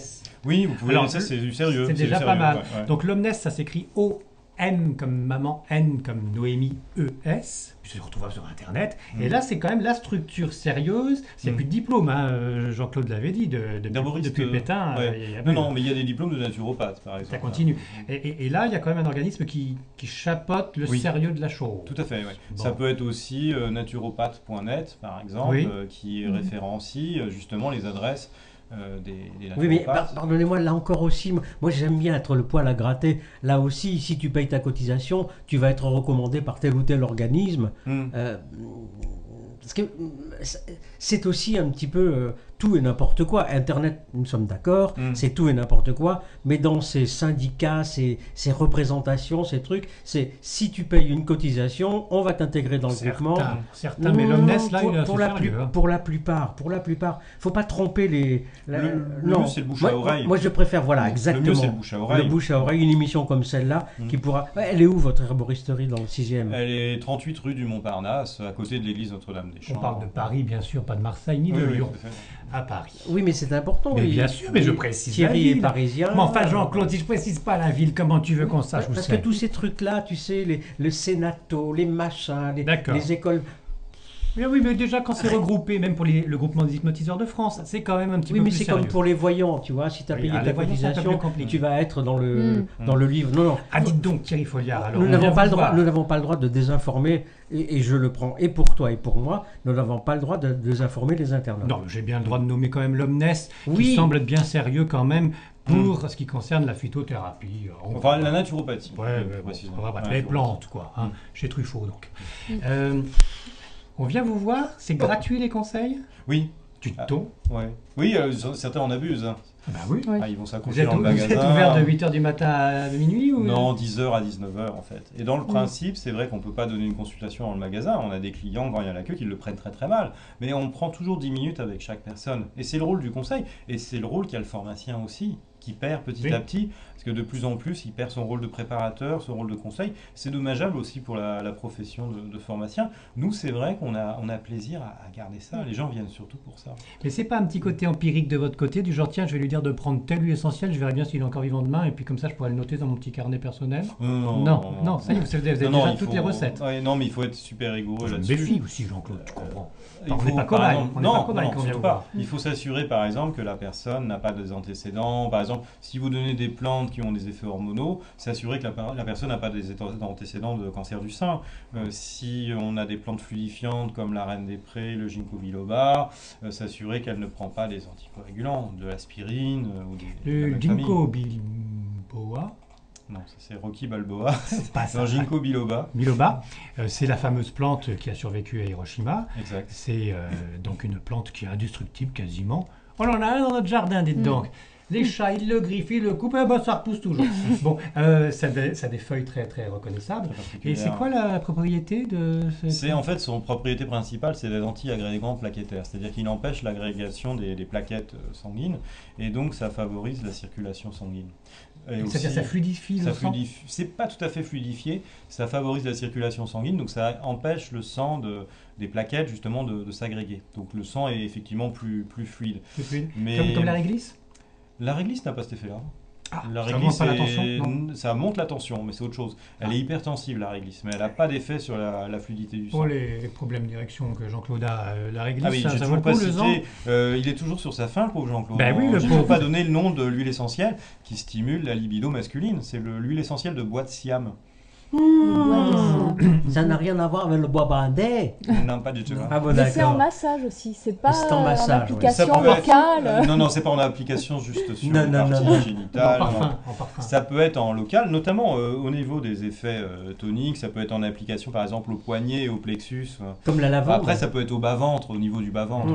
Oui, vous pouvez. Alors, ça, c'est du sérieux. C'est déjà pas mal. Donc l'Omnes, ça s'écrit O-M comme maman, N comme Noémie, E-S. Puis se retrouve sur Internet. Et là, c'est quand même la structure sérieuse. Il n'y a plus de diplôme, hein. Jean-Claude l'avait dit, depuis Pétain. Non, mais il y a des diplômes de naturopathe, par exemple. Ça continue. Et là, il y a quand même un organisme qui chapeaute le sérieux de la chose. Tout à fait, oui. Bon. Ça peut être aussi naturopathe.net, par exemple, qui référencie justement les adresses des oui, mais pardonnez-moi, là encore aussi, moi j'aime bien être le poil à gratter. Là aussi, si tu payes ta cotisation, tu vas être recommandé par tel ou tel organisme. Parce que c'est aussi un petit peu tout et n'importe quoi. Internet, nous sommes d'accord, c'est tout et n'importe quoi, mais dans ces syndicats, ces représentations, ces trucs, c'est si tu payes une cotisation, on va t'intégrer dans le groupement. Certains, mais l'Omnes, là, il pour la plupart, faut pas tromper les... Le mieux, c'est le bouche à oreille. Moi, je préfère, voilà, exactement. Le mieux, c'est le bouche à oreille. Le bouche à oreille, une émission comme celle-là, qui pourra... Elle est où, votre herboristerie, dans le 6e? Elle est 38 rue du Montparnasse, à côté de l'église Notre-Dame-des-Champs. On parle de Paris, bien sûr, pas de Marseille, ni de Lyon. À Paris. Oui, mais c'est important. Mais bien sûr, mais je précise. Thierry est parisien. Mais enfin, Jean-Claude, si je précise pas la ville, comment tu veux qu'on sache où c'est? Parce que tous ces trucs-là, tu sais, le Sénato, les machins, les écoles... Oui, mais déjà, quand c'est regroupé, même pour le groupement des hypnotiseurs de France, c'est quand même un petit peu plus sérieux. Oui, mais c'est comme pour les voyants, tu vois, si tu as payé ta cotisation, tu vas être dans le livre. Non. Ah, dites donc, Thierry Folliard, alors... Nous n'avons pas le droit de désinformer, et je le prends, et pour toi et pour moi, nous n'avons pas le droit de désinformer les internautes. Non, j'ai bien le droit de nommer quand même l'Omnes, qui semble être bien sérieux quand même, pour ce qui concerne la phytothérapie. Enfin, la naturopathie. Les plantes, quoi, hein, chez Truffaut, donc. On vient vous voir, c'est gratuit les conseils? Oui. Tuto? Oui, certains en abusent. Hein. Ah bah oui. Ils vont s'accrocher dans le magasin. Vous êtes ouvert de 8h du matin à minuit ou... Non, 10h à 19h en fait. Et dans le principe, c'est vrai qu'on ne peut pas donner une consultation dans le magasin. On a des clients, quand il y a la queue, qui le prennent très très mal. Mais on prend toujours 10 minutes avec chaque personne. Et c'est le rôle du conseil. Et c'est le rôle qu'a le pharmacien aussi, qui perd petit à petit. Parce que de plus en plus, il perd son rôle de préparateur, son rôle de conseil. C'est dommageable aussi pour la profession de pharmacien. Nous, c'est vrai qu'on a plaisir à garder ça. Les gens viennent surtout pour ça. Mais c'est pas un petit côté empirique de votre côté, du genre, tiens, je vais lui dire de prendre telle huile essentielle, je verrai bien s'il est encore vivant demain, et puis comme ça, je pourrais le noter dans mon petit carnet personnel. Non, ça y est, vous avez déjà toutes les recettes. Non, mais il faut être super rigoureux là-dessus. Méfie aussi, Jean-Claude, tu comprends. On n'est pas cobaye. Non, surtout pas. Il faut s'assurer, par exemple, que la personne n'a pas des antécédents. Par exemple, si vous donnez des plantes qui ont des effets hormonaux, s'assurer que la personne n'a pas des antécédents de cancer du sein. Si on a des plantes fluidifiantes comme la reine des prés, le ginkgo biloba, s'assurer qu'elle ne prend pas des anticoagulants, de l'aspirine ou le ginkgo biloba. Non, ça c'est Rocky Balboa. C'est pas ça. Ginkgo biloba. Biloba, c'est la fameuse plante qui a survécu à Hiroshima. Exact. C'est donc une plante qui est indestructible quasiment. On en a un dans notre jardin, dites donc. Les chats, ils le griffent, ils le coupent, ça repousse toujours. Bon, ça a des feuilles très très reconnaissables. Et c'est quoi la propriété de cette... En fait, son propriété principale, c'est les anti-agrégants plaquettaires. C'est-à-dire qu'il empêche l'agrégation des plaquettes sanguines, et donc ça favorise la circulation sanguine. C'est-à-dire ça fluidifie le sang? C'est pas tout à fait fluidifié, ça favorise la circulation sanguine, donc ça empêche le sang des plaquettes justement de s'agréger. Donc le sang est effectivement plus fluide. Mais... Comme la réglisse? La réglisse n'a pas cet effet-là. Ah, La ça réglisse, monte pas la tension, non. ça monte la tension, mais c'est autre chose. Elle est hypertensive, la réglisse, mais elle n'a pas d'effet sur la fluidité du sang. Pour les problèmes d'érection que Jean-Claude a, la réglisse, Ah oui, j'ai ça vaut toujours le pas coup, le cité. Il est toujours sur sa faim, le pauvre Jean-Claude. Ben oui, le J'ai pauvre. toujours pas donné le nom de l'huile essentielle qui stimule la libido masculine. C'est l'huile essentielle de bois de Siam. Ça n'a rien à voir avec le bois bandé. Non, pas du tout. Ah bon, Mais c'est en d'accord. massage aussi, c'est pas C'est en massage, oui. application Ça peut être- locale. Non, c'est pas en application juste sur Non, les non, parties non. génitales. En parfum. Ça peut être en local, notamment au niveau des effets toniques. Ça peut être en application, par exemple, au poignet et au plexus. Comme la lavande. Après, ça peut être au bas-ventre, au niveau du bas-ventre.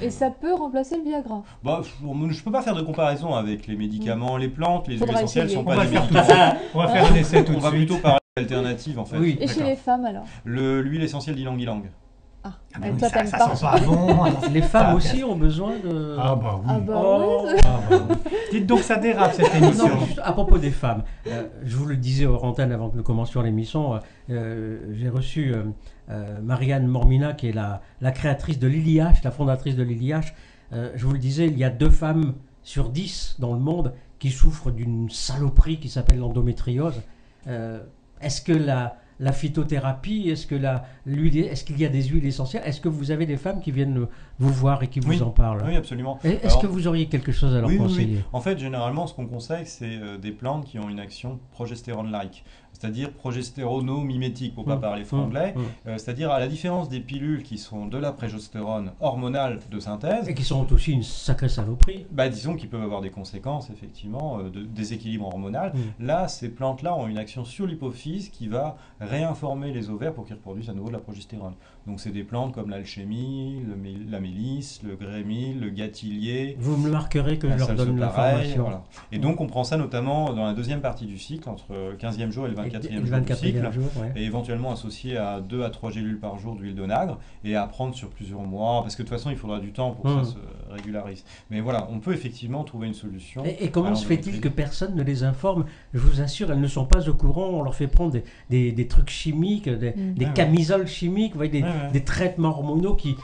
Et ça peut remplacer le Viagra. Bah, je peux pas faire de comparaison avec les médicaments, les plantes, les huiles Faudra essentielles essayer. sont On pas va des faire tout médicaments. de suite. On va faire un essai tout de On va suite. plutôt parler d'alternatives en fait. Oui. Et chez D'accord. les femmes alors? L'huile essentielle d'ylang-ylang. Ah, Ah bah et oui, toi ça t'aimes sent pas? pas bon. Les femmes aussi ont besoin de... Ah bah oui. Ah bah Oh. ouais. Ah bah oui. Dites donc, ça dérape cette émission. Non, juste à propos des femmes, je vous le disais hors antenne avant que nous commencions l'émission, j'ai reçu Marianne Mormina, qui est la créatrice de Liliache, la fondatrice de Liliache. Je vous le disais, il y a 2 femmes sur 10 dans le monde qui souffrent d'une saloperie qui s'appelle l'endométriose. Est-ce que la phytothérapie, est-ce qu'il y a des huiles essentielles? Est-ce que vous avez des femmes qui viennent vous voir et qui vous Oui. en parlent? Oui, absolument. Est-ce Alors, que vous auriez quelque chose à leur oui, oui, conseiller? oui. En fait, généralement, ce qu'on conseille, c'est des plantes qui ont une action progestérone-like, c'est-à-dire progestérono-mimétique, pour ne pas parler franglais. C'est-à-dire, à la différence des pilules qui sont de la progestérone hormonale de synthèse, Et qui sont aussi une sacrée saloperie. bah, disons qu'ils peuvent avoir des conséquences, effectivement, de déséquilibre hormonal. Là, ces plantes-là ont une action sur l'hypophyse qui va réinformer les ovaires pour qu'ils reproduisent à nouveau de la progestérone. Donc, c'est des plantes comme l'alchimie, la mélisse, le grémil, le gâtillier. Vous me marquerez que je La leur donne salsoparaille, l'information. voilà. Et donc, on prend ça notamment dans la deuxième partie du cycle, entre le 15e jour et le 24e jour du cycle. jour, ouais. Et éventuellement associé à 2 à 3 gélules par jour d'huile d'onagre et à prendre sur plusieurs mois, parce que de toute façon il faudra du temps pour que ça se régularise. Mais voilà, on peut effectivement trouver une solution. Et comment à se fait-il l'endométriose. que personne ne les informe? Je vous assure, elles ne sont pas au courant. On leur fait prendre des trucs chimiques, des Ouais, camisoles chimiques, vous voyez, Ouais. des traitements hormonaux qui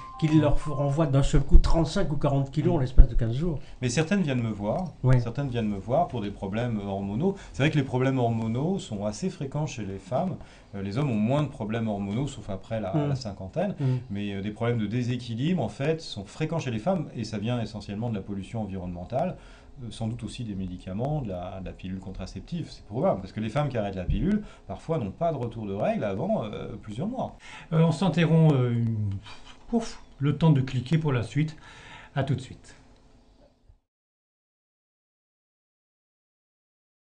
leur renvoient d'un seul coup 35 ou 40 kilos en l'espace de 15 jours. Mais certaines viennent me voir, Ouais. certaines viennent me voir pour des problèmes hormonaux. C'est vrai que les problèmes hormonaux sont assez fréquents chez les femmes. Les hommes ont moins de problèmes hormonaux, sauf après la cinquantaine. Mais des problèmes de déséquilibre, en fait, sont fréquents chez les femmes et ça vient essentiellement de la pollution environnementale. Sans doute aussi des médicaments, de la pilule contraceptive, c'est probable, parce que les femmes qui arrêtent la pilule, parfois n'ont pas de retour de règles avant plusieurs mois. On s'interrompt le temps de cliquer pour la suite. À tout de suite.